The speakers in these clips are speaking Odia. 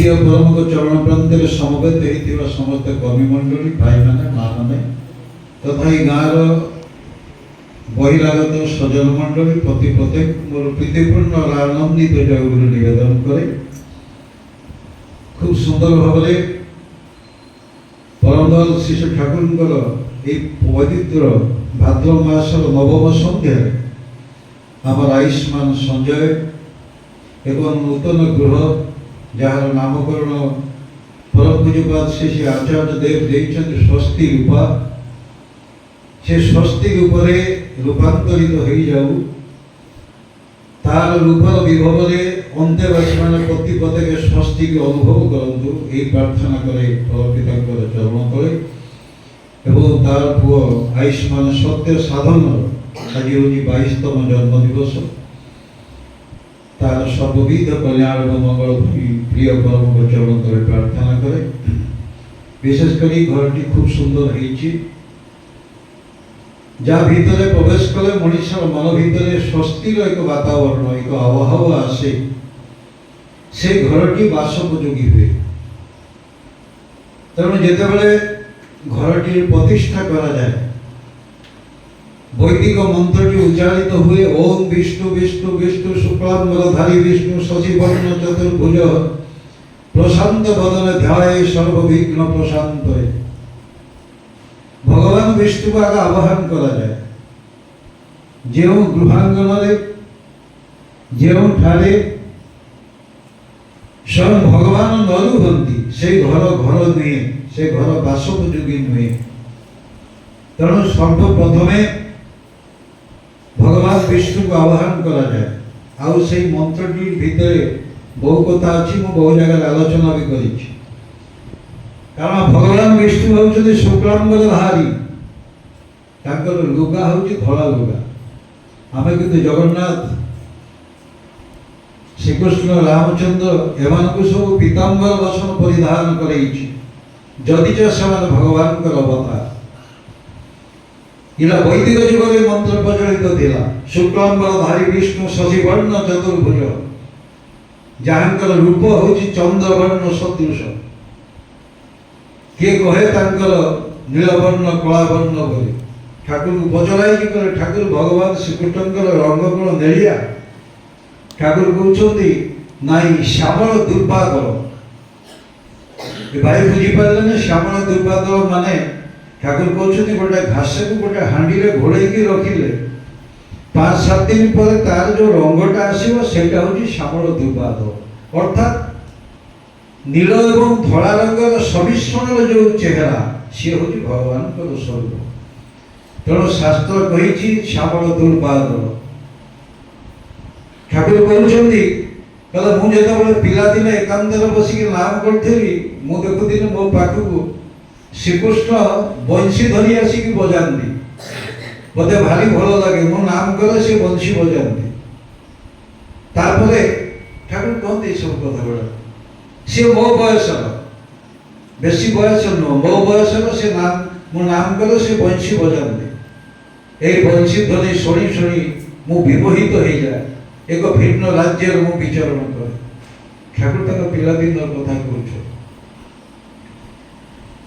प्रिय परम को चरण प्रांत समवेत होता समस्त कर्मी मंडली भाई मैंने माँ मैंने तथा ये गाँव बहिरागत सजन मंडली प्रति प्रत्येक मोर प्रीतिपूर्ण और आनंदित जय गुरु निवेदन करे खूब सुंदर भाव परमदल शिशु ठाकुर पवित्र भाद्र मासर नवम सन्ध्यार आम आयुष्मान संजय एवं नूतन गृह जार नामकरण परम पूज्यपाद श्री श्री आचार्य देव देइछन्ति स्वस्ति रूपा से स्वस्ति रूपरे रूपांतरित हो जाऊ तार रूपर विभव अंत्यवासी मैंने प्रति प्रत्येक स्वस्ति के अनुभव करतु यही प्रार्थना करे पिता चरण करे एवं तार पुओ आयुष्मान सत्य साधन आज हूँ 22तम जन्म दिवस तार सर्वविध कल्याण और मंगल प्रिय परम को चरण करे प्रार्थना करे विशेषकर घरटी खूब सुंदर होती जहाँ भितर प्रवेश कले मनीष मन भितर स्वस्तिर एक वातावरण एक आबहावा आसे से घरटी बासोपयोगी हुए तेणु जितेबाला घरटी प्रतिष्ठा करा जाए वैदिक मंत्रटी उच्चारित हुए ओम विष्णु विष्णु विष्णु शुक्लांबरधारी विष्णु शशिवर्ण चतुर्भुज प्रशांत बदन ध्याये सर्वविघ्न प्रशांत भगवान विष्णु को आगे आवाहन करा जाए जो गृहांगन जो ठारे स्वयं भगवान न रुहंती से घर घर नुहे से घर बासोपयोगी नुहे तेणु सर्वप्रथम भगवान विष्णु को आवाहन करा जाए आउ से मंत्रटी भितर बहु कथा अच्छी मु बहु जगह आलोचना भी करी कारण भगवान विष्णु होउछन्ति शुक्लांबरधारी तांकर लुगा होउछि धला लुगा आमे किंतु जगन्नाथ श्रीकृष्ण रामचंद्र एमानकु सब पीताम्बर वसन परिधान करैछि जदि च समान भगवान कर अवतार इला वैदिक जुगरे मंत्र प्रचलित थिला शुक्लांबरधारी विष्णु शशिवर्ण चतुर्भुज जहाँकर रूप होउछि चंद्रवर्ण सदृश किए कहे नीलवर्ण कलावर्ण बोली ठाकुर को पचराई करे ठाकुर भगवान श्रीकृष्ण रंग कौन नेलिया ठाकुर कहते नाई श्यामल दुर्बादल भाई बुझीपारे श्यामल दुर्बादल माने ठाकुर कहते गोटे घास को गोटे हांडी में घोड़े रखिले 5-7 दिन पर तार जो रंगटा आसो से श्यामल दुर्बादल अर्थात नील एवं धला रंगर समिश्रण जो चेहरा सी हूँ भगवान स्वरूप तेणु शास्त्र कही श्यामल दुर्बादल ठाकुर कहते मुझे पिलादिन एकांत बसिक नाम करी मुझुदी मो पाखक श्रीकृष्ण बंशी धरी आसिक बजाती मत भारी भल लगे मो नाम करे से बंशी बजाती ठाकुर कहते सब कथा गुड़ा सी मो बयस बेसी बयस नुह मो बयस से नाम मो नाम कले से बंशी बजाते ये बंशी ध्वनि शुणी शुणी मु विमोहित हो जाए एक भिन्न राज्य मु विचरण करे ठाकुर तक पिलादिन कथा कह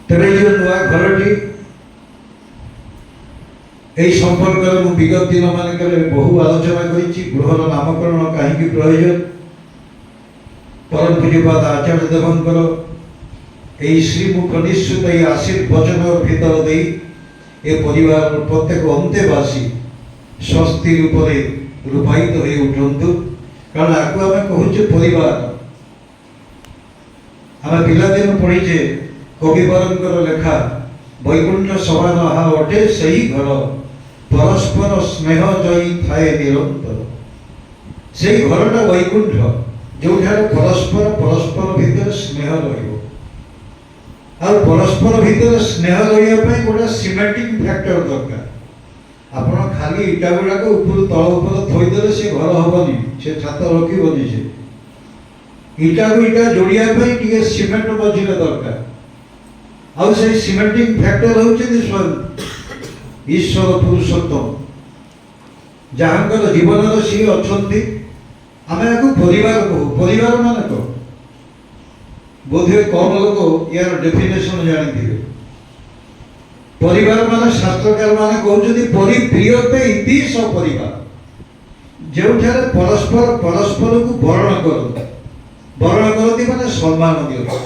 तेरे जो नुआ घरटी यही संपर्क विगत दिन मानक बहु आलोचना करी गृहर नामकरण कहीं प्रयोजन परम पूज्यपाद आचार्य देवंकर यही श्रीमुख निश्चित ये आशीर्वचन भीतर दे ए परिवार प्रत्येक अंतेवासी स्वस्ति रूपरे रूपायित हो उठंतु कारण आपको आम कहूचे परिवार आम पिलादिन पढ़ीचे कविवरंकर लेखा वैकुंठ समान हा अटे सही घर परस्पर स्नेह जयी थाए निरंतर से घरटा वैकुंठ जो परस्पर परस्पर भितर स्नेह परस्पर भितर स्नेह रही गोटे सीमेंटिंग फैक्टर दरकार आपड़ खाली इटा गुड़ाक ऊपर तल ऊपर थोदेले से घर हेनी से छात रखी से इटा को इटा जोड़िया सीमेंट मझे दरकार आउ से सीमेंटिंग फैक्टर होउछन्ति स्वयं ईश्वर पुरुषोत्तम जहाँकर जीवन सी अच्छा आम या परिवार कहू परिवार मान कह बोधे कम लोक यार डेफिनेशन जानी परिवार माने शास्त्रकार माने कहउछथि परिप्रियते इति सपरिवार जो परस्पर परस्पर को वरण करती माने सम्मान दियो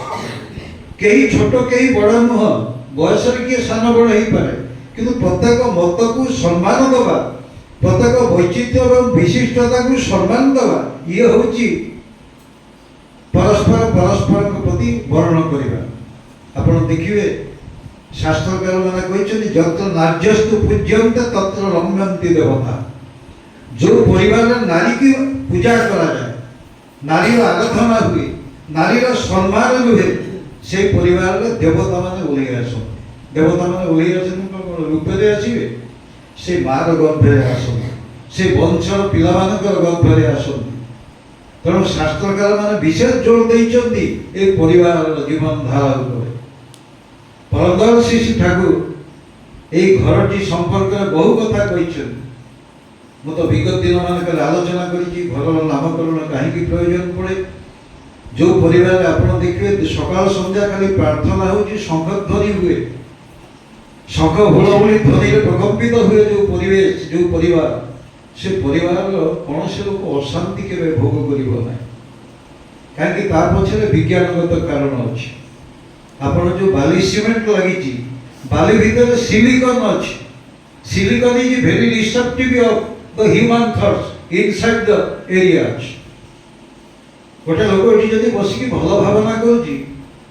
कहीं छोट कहीं बड़ नुह बयस किए सान बड़ हो पारे किंतु प्रत्येक मत को सम्मान दबा प्रत्येक वैचित्र्य और विशिष्टता को सम्मान दबा ये होची परस्पर परस्पर प्रति वर्ण करवा आपण देखिए शास्त्रकार मैंने कहते जत्र नार्यस्तु पूज्यन्ते तत्र रम्यन्ति देवता जो परिवार नारी की पूजा करा जाए नारी आराधना हुए नारी सम्मान रुहे से परिवार देवता माने ओल्हे आसन देवता माने ओल्हे आसन रूपे आसवे से मार गर्भे आसन से वंशर पिला गर्भे आसन तेणु शास्त्रकार माने विशेष जोर देइचंती ए परिवार जीवन धारा उपरे परदर श्री ठाकुर ए घरटी संपर्क में बहु कथा कही मु तो विगत दिन मानक आलोचना करी घर नामकरण कहीं प्रयोजन पड़े जो परिवार आप देखिए सकाल संध्या खाली प्रार्थना हो शंख ध्वनि हुए शंख हुलहुली ध्वनि प्रकम्पित हुए जो परिवेश जो परिवार से परिवार कौन से लोक अशांति के भोग कर कहीं पछे विज्ञानगत कारण अच्छी आपण जो बाली सीमेंट लगी बाली भीतर सिलिकॉन अच्छी silicon is very destructive of the human thoughts inside the area गोटे लोक ये जब बसिक भल भावना करुच्ची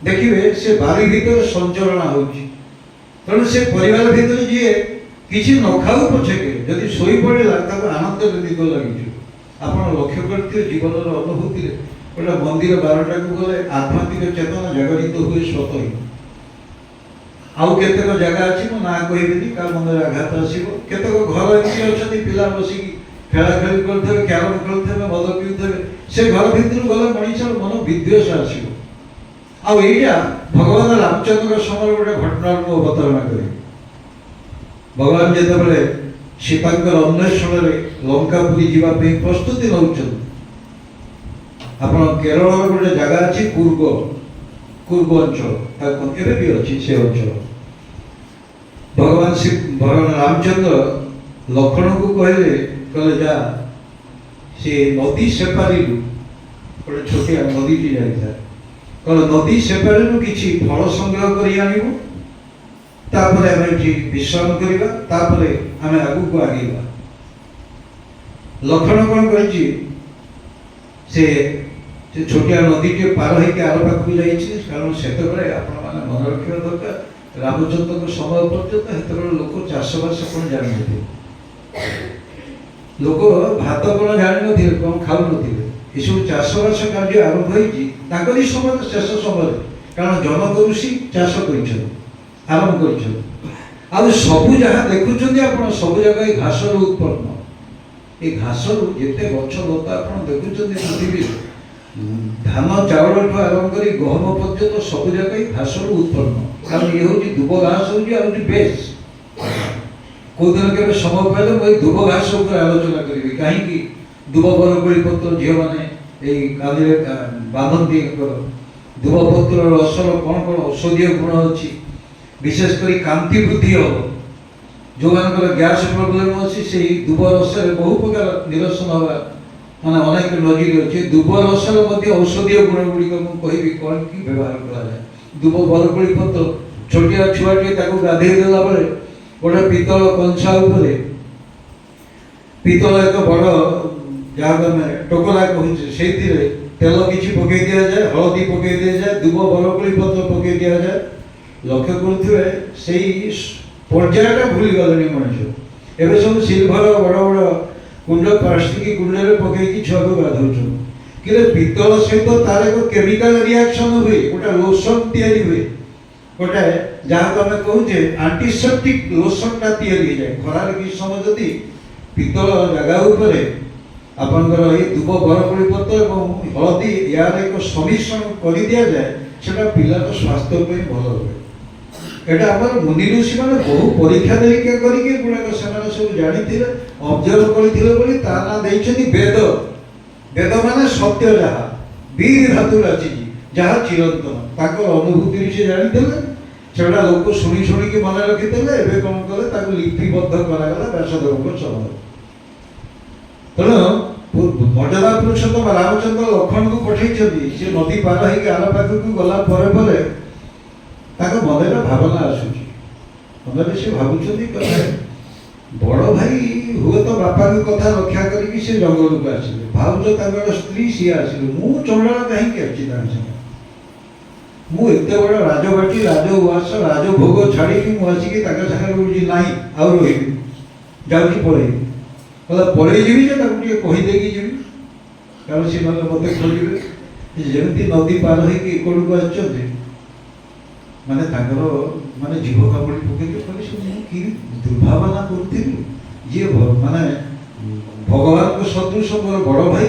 देखिए से बाली भीतर संचरणा होची तेणु से परिवार भीतर जी किसी न खाऊ पछके जदि शोई पड़ा आनंद निद लगी आप लक्ष्य करते जीवन अनुभूति गोटे मंदिर 12टा को गले आध्यात्मिक चेतना जागरित हुए स्वत ही आउ केतेक जगह अच्छी मो ना कहबी का मन में आघात आसो केतेक घर एमती अच्छा पिला बसिक खेला खेली करते क्यारम खेलुवे मद पिउथे से घर भितर गले मनीष मन विद्वेष आसो आईटा भगवान रामचंद्र समय गोटे घटना को अवतारणा कर भगवान जिते सीतांकर अन्वेषण में लंकापुरी जावाई प्रस्तुति नौचन आपण केरल गोटे जगह अच्छी कूर्ग कूर्ग अंचल भी अच्छी से अंचल भगवान रामचंद्र लक्ष्मण को कहले कहले जा से नदी सेपारी गोटे छोटिया नदी टी जाता कहले नदी सेपारी किसी फल संग्रह कर आनबू तापरे आम ये विश्राम करवा तापरे आम आगू को आगेवा लक्ष्मण कौन कही से छोटिया नदी टे पार होकर आर पाक कारण से मन रखा दरकार रामचंद्र को समय पर्यंत से लोक चाषबास कौन जान लोक भात कौन जान कौन खाऊ ये सब चाषबास कार्य आरंभ होती समय शेष समय कारण जनकऋषि चाष कर आरंभ कर सबू जहाँ देखुं आप सब जगह घास उत्पन्न ये घास जिते गछ लता आप देखुं पृथ्वी धान चावल आरंभ कर गहम पर्यंत सब जगह घास उत्पन्न कारण ये हूँ दुब घास हूँ बेस कौ दिन के समय पाइले मुझे दुब घास आलोचना करी कहीं दुब बरकोड़ी पत्र झील मैंने बांधती दुब पत्र रसर कौन कौन औषधीय गुण अच्छी विशेषकर कांति वृद्धि हम जो मान गैस प्रोब्लेम अच्छी से दुब रस बहु प्रकार निरसन हवा माने अनेक नजीर अच्छे दुब रसर औषधीय गुण गुड़िक मुझे कौन कि व्यवहार कराए दुब बरकोड़ी पत्र छोटिया छुआटे गाधे देला बेले गोटे पितल कंसा पितल एक बड़ जहाँ टोकला कहूँ से तेल किसी पकई दि जाए हलदी पकई दि जाए दुब बरकोड़ी पत्र पकई दि जाए लक्ष्य करुवे से पर्यायटा भूली गले मनुष्य एवं सब सिल्भर बड़ बड़ कुंड प्लास्टिक कुंड में पकई छुआ को गाधौन कि पितल सहित तार एक केमिकल रिएक्शन हुए गोटे लोशन तैयारी हुए गोटे जहाँ को आम कहूचे आंटीसेप्टिक लोशनटा तैयारी जाए खरार कि समय जदि पितल जगह आपंकर ये दुब बरकोड़ी पत्र और हलदी यार एक समिश्रण कर दि जाए से पिलार स्वास्थ्य भल हुए यहाँ आम मुनि ऋषि मैंने बहु परीक्षा निरीक्षा करके गुड़ाक सब जानी ऑब्जर्व करते ना वेद वेद माने सत्य जहाँ वीर धातु रची ଯାହା ଚିରନ୍ତନ ତାଙ୍କର ଅନୁଭୂତିରୁ ସେ ଜାଣିଥିଲେ, ସେଗୁଡ଼ା ଲୋକ ଶୁଣି ଶୁଣିକି ମନେ ରଖିଥିଲେ। ଏବେ କ'ଣ କଲେ, ତାକୁ ଲିପିବଦ୍ଧ କରାଗଲା ବ୍ୟାସଦେବଙ୍କ ସମୟରେ। ତେଣୁ ମର୍ଯ୍ୟାଦା ପୁରୁଷୋତ୍ତମ ରାମଚନ୍ଦ୍ର ଲକ୍ଷ୍ମଣଙ୍କୁ ପଠେଇଛନ୍ତି। ସେ ନଦୀ ପାର ହେଇକି ଆର ପାଖକୁ ଗଲା ପରେ ପରେ ତାଙ୍କ ମନରେ ଭାବନା ଆସୁଛି। ମନରେ ସେ ଭାବୁଛନ୍ତି ବଡ଼ ଭାଇ ହୁଏତ ବାପାଙ୍କ କଥା ରକ୍ଷା କରିକି ସେ ଜଙ୍ଗଲକୁ ଆସିଲେ, ଭାଉଜ ତାଙ୍କର ସ୍ତ୍ରୀ ସିଏ ଆସିଲେ, ମୁଁ ଚଣ୍ଡାଳ କାହିଁକି ଅଛି ତାଙ୍କ ସାଙ୍ଗେ? ମୁଁ ଏତେ ବଡ଼ ରାଜବାଟୀ, ରାଜଉଆସ, ରାଜଭୋଗ ଛାଡ଼ିକି ମୁଁ ଆସିକି ତାଙ୍କ ସାଙ୍ଗରେ ରହୁଛି? ନାହିଁ, ଆଉ ରହିବି, ଯାଉଛି ପଳେଇବି। କହିଲା ପଳେଇ ଯିବି ଯେ ତାକୁ ଟିକେ କହିଦେଇକି ଯିବି, କାରଣ ସେ ନହେଲେ ମୋତେ ଖୋଜିବେ। ଯେମିତି ନଦୀ ପାର ହେଇକି ଏକଡ଼କୁ ଆସିଛନ୍ତି, ମାନେ ତାଙ୍କର ମାନେ ଜିଭ କାମୁଡ଼ି ପକେଇକି କହିଲେ ମୁଁ କି ଦୁର୍ଭାବନା କରୁଥିଲି, ଯିଏ ମାନେ ଭଗବାନଙ୍କ ସଦୃଶ ମୋର ବଡ଼ ଭାଇ,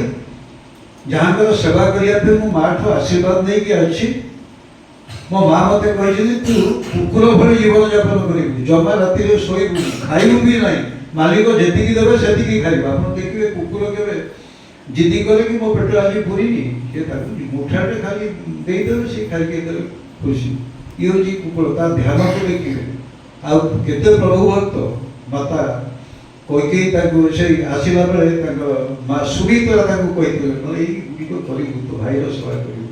ଯାହାଙ୍କର ସେବା କରିବା ପାଇଁ ମୁଁ ମାଆଠୁ ଆଶୀର୍ବାଦ ନେଇକି ଅଛି। ମୋ ମା ମୋତେ କହିଛନ୍ତି ତୁ କୁକୁର ଭଳି ଜୀବନଯାପନ କରିବୁ, ଜମା ରାତିରେ ଶୋଇବୁ, ଖାଇବୁ ବି ନାହିଁ, ମାଲିକ ଯେତିକି ଦେବେ ସେତିକି ଖାଇବୁ। ଆପଣ ଦେଖିବେ କୁକୁର କେବେ ଜିଦି କରେ କି ମୋ ପେଟ ଆଜି ପୁରିନି, ସେ ତାକୁ ମୁଠାଟେ ଖାଲି ଦେଇଦେବେ, ସେ ଖାଇକି ଦେବେ ଖୁସି। ଇଏ ହେଉଛି କୁକୁର, ତା ଧ୍ୟାନକୁ ଦେଖିବେ। ଆଉ କେତେ ପ୍ରଭୁ ଭକ୍ତ ମାତା କୈକେୟୀ ତାକୁ ସେଇ ଆସିଲା ବେଳେ ତାଙ୍କ ମା ସୁମିତ୍ରା ତାକୁ କହିଥିଲେ, ଏଇଗୁଡ଼ିକ କରିବୁ, ତୋ ଭାଇର ସେବା କରିବୁ।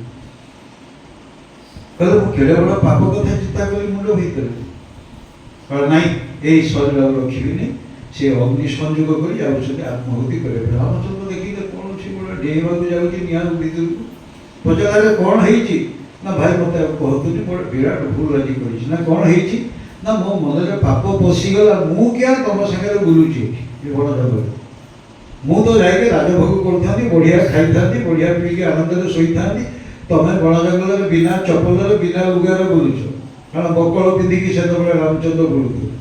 କହିଲେ ମୁଁ କେଡ଼େ ବଡ଼ ପାପ କଥା ଚିନ୍ତା କରି ମୁଣ୍ଡ ଭିତରେ, କହିଲେ ନାଇଁ ଏଇ ଶରୀର ଆଉ ରଖିବିନି। ସେ ଅଗ୍ନି ସଂଯୋଗ କରି ଯାଉଛନ୍ତି ଆତ୍ମାହୁତି କରିବା ପାଇଁ। ରାମଚନ୍ଦ୍ର ଦେଖିଲେ କ'ଣ ସେ ଗୋଟେ ଡେଇଁବାକୁ ଯାଉଛି ନିଆଁ ଭିତରକୁ। ପଚାରିଲେ କ'ଣ ହେଇଛି? ନା ଭାଇ ମୋତେ ଆଉ କହନ୍ତୁନି, ମୋର ବିରାଟ ଭୁଲ ଆଜି କରିଛି। ନା କ'ଣ ହେଇଛି? ନା ମୋ ମନରେ ପାପ ପଶିଗଲା, ମୁଁ କିଆ ତମ ସାଙ୍ଗରେ ବୁଲୁଛି ଏ ବଡ଼ ଜଙ୍ଗଲ। ମୁଁ ତ ଯାଇକି ରାଜଭୋଗ କରୁଥାନ୍ତି, ବଢ଼ିଆ ଖାଇଥାନ୍ତି, ବଢ଼ିଆ ପିଇକି ଆନନ୍ଦରେ ଶୋଇଥାନ୍ତି। ତମେ ବଣ ଜଙ୍ଗଲରେ ବିନା ଚପଲରେ ବିନା ଲୁଗାରେ ବୁଲୁଛ, କାରଣ ବକଳ ପିନ୍ଧିକି ସେତେବେଳେ ରାମଚନ୍ଦ୍ର ବୁଲୁଥିଲେ।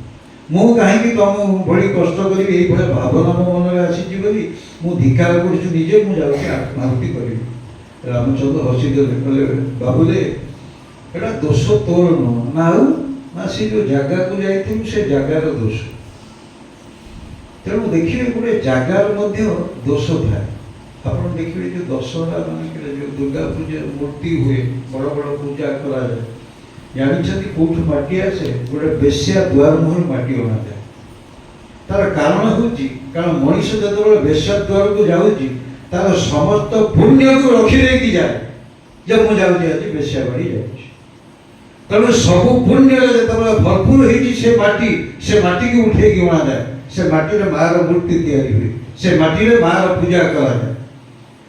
ମୁଁ କାହିଁକି ତମ ଭଳି କଷ୍ଟ କରିବି? ଏଇଭଳିଆ ଭାବନା ମୋ ମନରେ ଆସିଛି ବୋଲି ମୁଁ ଧିକ୍କାର କରୁଛି ନିଜେ, ମୁଁ ଯାଉଛି ଆତ୍ମାହୁତି କରିବି। ରାମଚନ୍ଦ୍ର ହସିଦେଲେ, କହିଲେ ବାବୁରେ ଏଇଟା ଦୋଷ ତୋର ନୁହଁ। ନା ଆଉ ନା ସେ ଯେଉଁ ଜାଗାକୁ ଯାଇଥିଲୁ ସେ ଜାଗାର ଦୋଷ। ତେଣୁ ଦେଖିବେ ଗୋଟେ ଜାଗାର ମଧ୍ୟ ଦୋଷ ଥାଏ। ଆପଣ ଦେଖିବେ ଯେଉଁ ଦଶହରା ମାନଙ୍କରେ ଯେଉଁ ଦୁର୍ଗା ପୂଜା ମୂର୍ତ୍ତି ହୁଏ, ବଡ଼ ବଡ଼ ପୂଜା କରାଯାଏ, ଜାଣିଛନ୍ତି କୋଉଠୁ ମାଟି ଆସେ? ଗୋଟେ ବେଶ୍ୟା ଦ୍ୱାର ମୁହଁରୁ ମାଟି ଅଣାଯାଏ। ତାର କାରଣ ହେଉଛି, କାରଣ ମଣିଷ ଯେତେବେଳେ ବେଶ୍ୟା ଦ୍ୱାରକୁ ଯାଉଛି ତାର ସମସ୍ତ ପୁଣ୍ୟକୁ ରଖିଦେଇକି ଯାଏ ଯେ ମୁଁ ଯାଉଛି ଆଜି ବେଶ୍ୟା ବାଡ଼ି ଯାଉଛି। ତେଣୁ ସବୁ ପୁଣ୍ୟରେ ଯେତେବେଳେ ଭରପୁର ହେଇଛି ସେ ମାଟିକି ଉଠେଇକି ଅଣାଯାଏ। ସେ ମାଟିରେ ମାଆର ମୂର୍ତ୍ତି ତିଆରି ହୁଏ, ସେ ମାଟିରେ ମାଆର ପୂଜା କରାଯାଏ।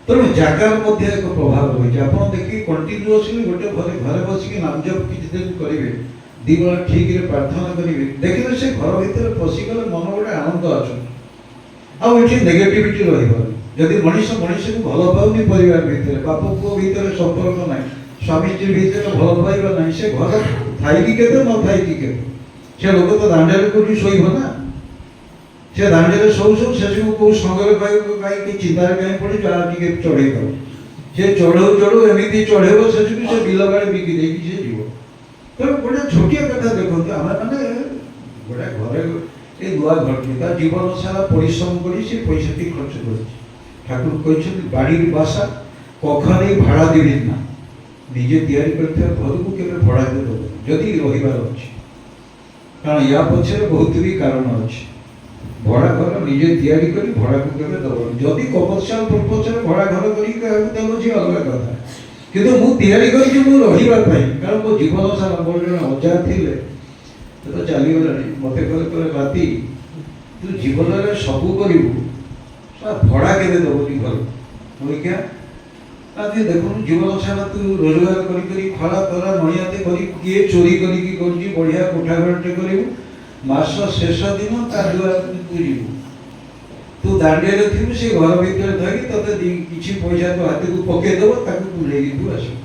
ତେଣୁ ଜାଗାର ମଧ୍ୟ ଏକ ପ୍ରଭାବ ରହିଛି। ଆପଣ ଦେଖିକି କଣ୍ଟିନ୍ୟୁଅସଲି ଗୋଟେ ଘରେ ବସିକି ନାମଜପ କିଛି ଦିନ କରିବେ, ଦି ବେଳା ଠିକରେ ପ୍ରାର୍ଥନା କରିବେ, ଦେଖିବେ ସେ ଘର ଭିତରେ ପଶିଗଲେ ମନ ଗୋଟେ ଆନନ୍ଦ ଆସୁଛି। ଆଉ ଏଠି ନେଗେଟିଭିଟି ରହିବନି। ଯଦି ମଣିଷ ମଣିଷକୁ ଭଲ ପାଉନି, ପରିବାର ଭିତରେ ବାପ ପୁଅ ଭିତରେ ସମ୍ପର୍କ ନାହିଁ, ସ୍ୱାମୀ ସ୍ତ୍ରୀ ଭିତରେ ଭଲ ପାଇବା ନାହିଁ, ସେ ଘର ଥାଇକି କେତେ ନ ଥାଇକି କେତେ, ସେ ଲୋକ ତ ଦାଣ୍ଡରେ କୋଉଠି ଶୋଇବ ନା। ସେ ଦାଣ୍ଡରେ ଶୋଉ ଶେଷକୁ କୋଉ ସଙ୍ଗରେ କାହିଁକି ଚିନ୍ତାରେ କାହିଁ ପଡ଼ି ଯାହା ଟିକେ ଚଢ଼େଇ ଦବ। ସେ ଚଢ଼ଉ ଏମିତି ଚଢ଼େଇବ ଶେଷକୁ ସେ ବିଲ ବାଡ଼ି ବିକି ଦେଇକି ସେ ଯିବ। ତେଣୁ ଗୋଟେ ଛୋଟିଆ କଥା ଦେଖନ୍ତୁ, ଆମେ ମାନେ ଗୋଟେ ଘରେ ଏ ନୂଆ ଘରଟି ତା ଜୀବନ ସାରା ପରିଶ୍ରମ କରି ସେ ପଇସାଟି ଖର୍ଚ୍ଚ କରିଛି। ଠାକୁର କହିଛନ୍ତି ବାଡ଼ିର ବାସା କଖାନେଇ ଭାଡ଼ା ଦେବି ନା। ନିଜେ ତିଆରି କରିଥିବା ଘରକୁ କେବେ ଭଡ଼ା ଦେବ ଯଦି ରହିବାର ଅଛି, କାରଣ ୟା ପଛରେ ବହୁତ ବି କାରଣ ଅଛି। ଭଡ଼ା ଘର ନିଜେ ତିଆରି କରି ଭଡ଼ାକୁ କେବେ ଦେବନି। ଯଦି କମର୍ସିଆଲ ପର୍ପଜରେ ଭଡ଼ା ଘର କରିକି କାହାକୁ ଦେବ ସେ ଅଲଗା କଥା, କିନ୍ତୁ ମୁଁ ତିଆରି କରିଛି ମୁଁ ରହିବା ପାଇଁ। କାରଣ ମୋ ଜୀବନ ସାରା ମୋର ଜଣେ ଅଜା ଥିଲେ, ସେ ତ ଚାଲିଗଲାଣି, ମୋତେ କହିଲେ ରାତି ତୁ ଜୀବନରେ ସବୁ କରିବୁ, ଭଡ଼ା କେବେ ଦେବନି ଘର। ପରୀକ୍ଷା ଆଜି ଦେଖୁନୁ ଜୀବନ ସାରା ତୁ ରୋଜଗାର କରି ଖରା ତରା ନଡ଼ିଆତେ କରି କିଏ ଚୋରି କରିକି କରୁଛି, ବଢ଼ିଆ କୋଠା ଘରଟେ କରିବୁ, ମାସ ଶେଷ ଦିନ ତା ଦୁଆରକୁ ତୁ ଯିବୁ, ତୁ ଦାଣ୍ଡିଆରେ ଥିବୁ, ସେ ଘର ଭିତରେ ଧରି ତତେ କିଛି ପଇସା ତୋ ହାତକୁ ପକେଇଦେବ, ତାକୁ ବୁଲେଇକି ତୁ ଆସିବୁ।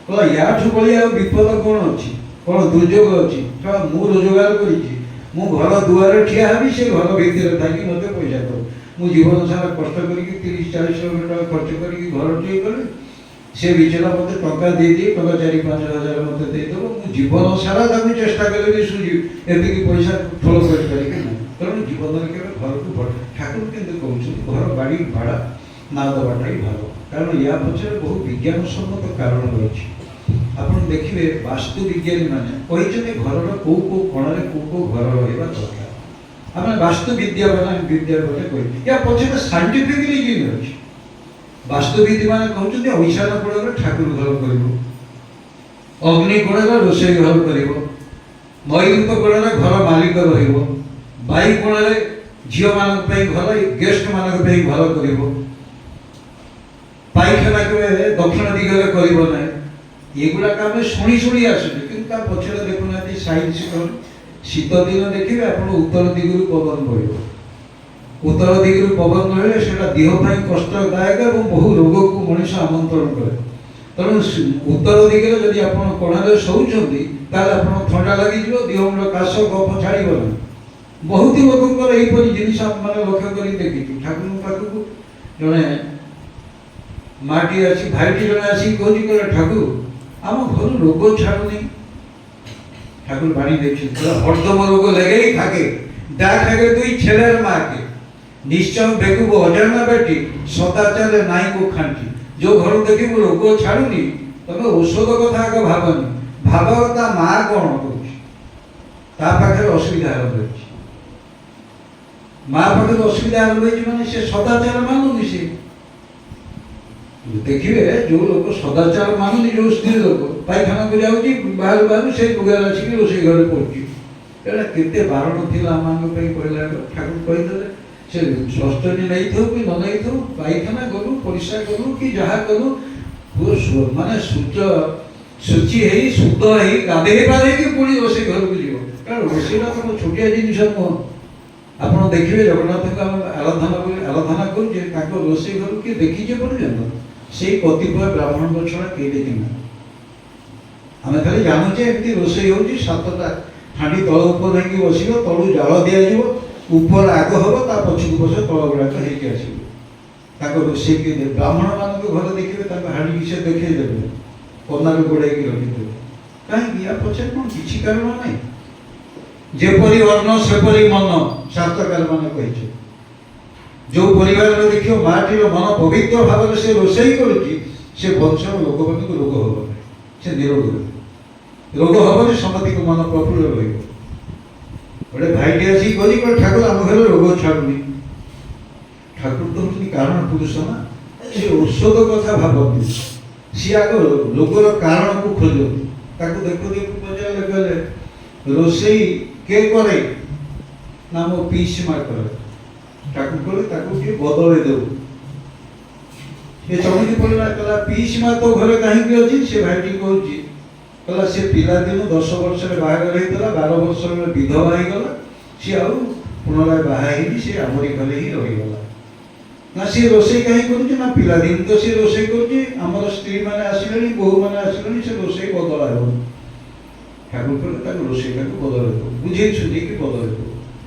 କହିଲା ୟାଠୁ ଭଳି ଆଉ ବିପଦ କ'ଣ ଅଛି, କ'ଣ ଦୁର୍ଯୋଗ ଅଛି? ମୁଁ ରୋଜଗାର କରିଛି, ମୁଁ ଘର ଦୁଆରେ ଠିଆ ହେବି, ସେ ଘର ଭିତରେ ଥାଇକି ମୋତେ ପଇସା ଦେବ। ମୁଁ ଜୀବନ ସାରା କଷ୍ଟ କରିକି 30-40 ଲକ୍ଷ ଟଙ୍କା ଖର୍ଚ୍ଚ କରିକି ଘରଟିଏ କଲି, ସେ ବିଚରା ମୋତେ ଟଙ୍କା ଦେଇଦିଏ, ଟଙ୍କା 4-5 ହଜାର ମୋତେ ଦେଇଦେବ, ମୁଁ ଜୀବନ ସାରା ତାକୁ ଚେଷ୍ଟା କଲେ ବି ସୁଝିବି, ଏତିକି ପଇସା ଠୋଳ କରିପାରିକି ନାହିଁ। ତେଣୁ ଜୀବନରେ କେବେ ଘରକୁ ଭଡ଼ା, ଠାକୁର କିନ୍ତୁ କହୁଛନ୍ତି ଘର ବାଡ଼ି ଭଡ଼ା ନା ଦେବାଟା ହିଁ ଭଲ। କାରଣ ୟା ପଛରେ ବହୁ ବିଜ୍ଞାନସମ୍ମତ କାରଣ ରହିଛି। ଆପଣ ଦେଖିବେ ବାସ୍ତୁ ବିଜ୍ଞାନୀ ମାନେ କହିଛନ୍ତି ଘରର କୋଉ କୋଉ କୋଣରେ କୋଉ କୋଉ ଘର ରହିବା ଦରକାର। ଆମେ ବାସ୍ତୁ ବିଦ୍ୟା ଗୋଟେ କହିଛୁ, ୟା ପଛରେ ସାଇଣ୍ଟିଫିକ ରିଜିନ ଅଛି। ବାସ୍ତୁବିଦ ମାନେ କହୁଛନ୍ତି ଐଶାନ କୋଣରେ ଠାକୁର ଘର କରିବ, ଅଗ୍ନି କୋଣରେ ରୋଷେଇ ଘର କରିବ, ନୈಋତ କୋଣରେ ଘର ମାଲିକ ରହିବ, ବାୟୁ କୋଣରେ ଝିଅ ମାନଙ୍କ ପାଇଁ ଘର, ଗେଷ୍ଟ ମାନଙ୍କ ପାଇଁ ଘର କରିବ, ପାଇଖାନା କେବେ ଦକ୍ଷିଣ ଦିଗରେ କରିବ ନାହିଁ। ଏଗୁଡ଼ାକ ଆମେ ଶୁଣି ଶୁଣି ଆସୁଛୁ, କିନ୍ତୁ ତା ପଛରେ ଦେଖୁନାହାନ୍ତି ସାଇନ୍ସ କଣ। ଶୀତ ଦିନ ଦେଖିବେ ଆପଣ ଉତ୍ତର ଦିଗରୁ ପବନ ବହିବ, ଉତ୍ତର ଦିଗରୁ ପବନ ରହିଲେ ସେଟା ଦେହ ପାଇଁ କଷ୍ଟଦାୟକ ଏବଂ ବହୁ ରୋଗକୁ ମଣିଷ ଆମନ୍ତ୍ରଣ କରେ। ତେଣୁ ଉତ୍ତର ଦିଗରେ ଯଦି ଆପଣ କୋଣରେ ଶୋଉଛନ୍ତି ତାହେଲେ ଆପଣ ଥଣ୍ଡା ଲାଗିଯିବ, ଦେହ ମୁଣ୍ଡ କାଶ କଫ ଛାଡ଼ିବ ନାହିଁ। ବହୁତ ଲୋକଙ୍କର ଏହିପରି ଜିନିଷ ମାନେ ଲକ୍ଷ୍ୟ କରି ଦେଖିଛୁ। ଠାକୁରଙ୍କ ପାଖକୁ ଜଣେ ମାଟି ଆସି ଭାଇଟି ଜଣେ ଆସିକି କହୁଛି କହିଲେ ଠାକୁର ଆମ ଘରୁ ରୋଗ ଛାଡ଼ୁନି। ঠাকুর বাণী দেখছেন হরদম রোগ লেগেই থাকে, যা থাকে তুই ছেলের মাকে নিশ্চয় বেকুব অজানা বেটি সদাচারে নাই কো খাঁটি। যে ঘর দেখিব রোগ ছাড়ুনি তবে ঔষধ কথা আগে ভাবনি, ভাব তা মা কଣ করছে, তা পাখে অসুবিধা আরম্ভ হয়েছে। মা পাখে অসুবিধা আরম্ভ হয়েছে মানে সে সদাচার মানুনি। সে ଦେଖିବେ ଯୋଉ ଲୋକ ସଦାଚାର ମାନୁନି, ଯୋଉ ସ୍ତ୍ରୀ ଲୋକ ପାଇଖାନାକୁ ଯାଉଛି ବାହାରୁ ବାହାରୁ ସେ ଲୁଗାରେ ଆସିକି ରୋଷେଇ ଘରେ ପଡୁଛି, ଏଇଟା କେତେ ବାରଣ ଥିଲା ଆମମାନଙ୍କ ପାଇଁ କହିଲା। ଠାକୁର କହିଦେଲେ ସେ ଷଷ୍ଠଟି ନେଇଥାଉ କି ନ ନେଇଥାଉ, ପାଇଖାନା କଲୁ ପରିସ୍ରା କଲୁ କି ଯାହା କଲୁ ମାନେ ଶୁଚି ହେଇ ଶୁଦ୍ଧ ହେଇ ଗାଧେଇ ପାଧେଇକି ପୁଣି ରୋଷେଇ ଘରକୁ ଯିବ। କାରଣ ରୋଷେଇଟା ତ ଛୋଟିଆ ଜିନିଷ ନୁହଁ। ଆପଣ ଦେଖିବେ ଜଗନ୍ନାଥଙ୍କୁ ଆମେ ଆରାଧନା କରୁଛେ, ତାଙ୍କ ରୋଷେଇ ଘରକୁ କିଏ ଦେଖିଛେ ପର୍ଯ୍ୟନ୍ତ? ସେଇ କତିପୟ ବ୍ରାହ୍ମଣଙ୍କ ଛଡ଼ା କେହି ଦେଖିନା। ଆମେ ଖାଲି ଜାଣୁଛେ ଏମିତି ରୋଷେଇ ହେଉଛି, 7ଟା ହାଣ୍ଡି ତଳ ଉପର ହେଇକି ବସିବ, ତଳୁ ଜାଳ ଦିଆଯିବ, ଉପର ଆଗ ହବ, ତା ପଛକୁ ପଛ ତଳ ଗୁଡ଼ାକ ହେଇକି ଆସିବ। ତାଙ୍କ ରୋଷେଇ କିଏ ଦେବେ? ବ୍ରାହ୍ମଣ ମାନଙ୍କ ଘରେ ଦେଖିବେ ତାଙ୍କ ହାଣ୍ଡିକି ସେ ଦେଖେଇ ଦେବେ, କନାରେ ଗୋଡ଼େଇକି ରଖିଦେବେ। କାହିଁକି? ୟା ପଛରେ କ'ଣ କିଛି କାରଣ ନାହିଁ। ଯେପରି ଅନ୍ନ ସେପରି ମନ, ଶାସ୍ତ୍ରକାର ମାନେ କହିছে। ଯୋଉ ପରିବାରରେ ଦେଖିବ ମାଟିର ମନ ପବିତ୍ର ଭାବରେ ସେ ରୋଷେଇ କରୁଛି, ସେ ବଂଶର ଲୋକମାନଙ୍କୁ ରୋଗ ହବ ନାହିଁ, ସେ ନିରୋଗ ରହିବ। ରୋଗ ହବନି, ସମସ୍ତଙ୍କ ମନ ପ୍ରଫୁଲ୍ଲ ରହିବ। ଗୋଟେ ଭାଇଟି ଆସିକି କହି କହିଲେ ଠାକୁର ଆମ ଘରେ ରୋଗ ଛାଡୁନି। ଠାକୁର ତ ହଉଛନ୍ତି କାରଣ ପୁରୁଷ ନା, ସେ ଔଷଧ କଥା ଭାବନ୍ତି, ସିଏ ଆଗ ରୋଗର କାରଣକୁ ଖୋଜନ୍ତି। ତାକୁ ଦେଖୁ ଦେଖୁ ପଚାରିଲେ, କହିଲେ ରୋଷେଇ କିଏ କରେ? ନା ମୋ ପିଇସି ମା କରେ। ଠାକୁର କହିଲେ ତାକୁ ଟିକେ ବଦଳେଇ ଦେବୁ। ସେ ଚମକି ପଡ଼ିଲା, କହିଲା ପିଇସି ମା ତୋ ଘରେ କାହିଁକି ଅଛି? ସେ ଭାଇଟି କହୁଛି, କହିଲା ସେ ପିଲାଦିନୁ 10 ବର୍ଷରେ ବାହାଘର ହେଇଥିଲା, 12 ବର୍ଷରେ ବିଧବା ହେଇଗଲା, ସିଏ ଆଉ ପୁନରାୟ ବାହା ହେଇନି, ସେ ଆମରି ଘରେ ହିଁ ରହିଗଲା। ନା ସିଏ ରୋଷେଇ କାହିଁକି କରୁଛି? ନା ପିଲାଦିନ ତ ସିଏ ରୋଷେଇ କରୁଛି, ଆମର ସ୍ତ୍ରୀ ମାନେ ଆସିଲେଣି, ବୋହୂ ମାନେ ଆସିଲେଣି, ସେ ରୋଷେଇ ବଦଳା ହେବନି। ଠାକୁର କହିଲେ ତାକୁ ରୋଷେଇଟାକୁ ବଦଳେଇ ଦେବୁ, ବୁଝେଇ ସୁଝେଇକି ବଦଳେଇ ଦେବୁ।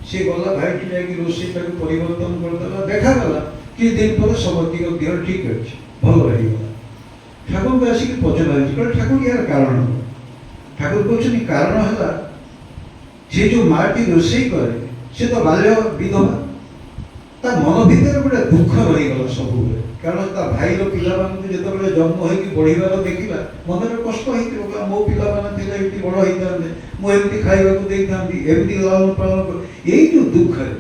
ସେ ଗଲା, ଭାଇଟି ଯାଇକି ରୋଷେଇଟାକୁ ପରିବର୍ତ୍ତନ କରିଦେଲା, ଦେଖାଗଲା କିଛି ଦିନ ପରେ ସମସ୍ତଙ୍କ ଦେହ ଠିକ ଅଛି, ଭଲ ହେଇଗଲା। ଠାକୁରଙ୍କୁ ଆସିକି ପଚରା ହେଇଛି, କହିଲେ ଠାକୁର ୟାର କାରଣ? ଠାକୁର କହୁଛନ୍ତି କାରଣ ହେଲା ସେ ଯୋଉ ମାଟି ରୋଷେଇ କରେ ସେ ତ ବାଲ୍ୟ ବିଧବା, ତା ମନ ଭିତରେ ଗୋଟେ ଦୁଃଖ ରହିଗଲା ସବୁବେଳେ। କାରଣ ତା ଭାଇର ପିଲାମାନଙ୍କୁ ଯେତେବେଳେ ଜନ୍ମ ହେଇକି ବଢିବାର ଦେଖିଲା, ମନରେ କଷ୍ଟ ହେଇଥିବ, ମୋ ପିଲାମାନେ ଥିଲେ ଏମିତି ବଡ ହେଇଥାନ୍ତେ, ମୁଁ ଏମିତି ଖାଇବାକୁ ଦେଇଥାନ୍ତି, ଏମିତି ଲାଳନ ପାଳନ କରି। ଏଇ ଯୋଉ ଦୁଃଖରେ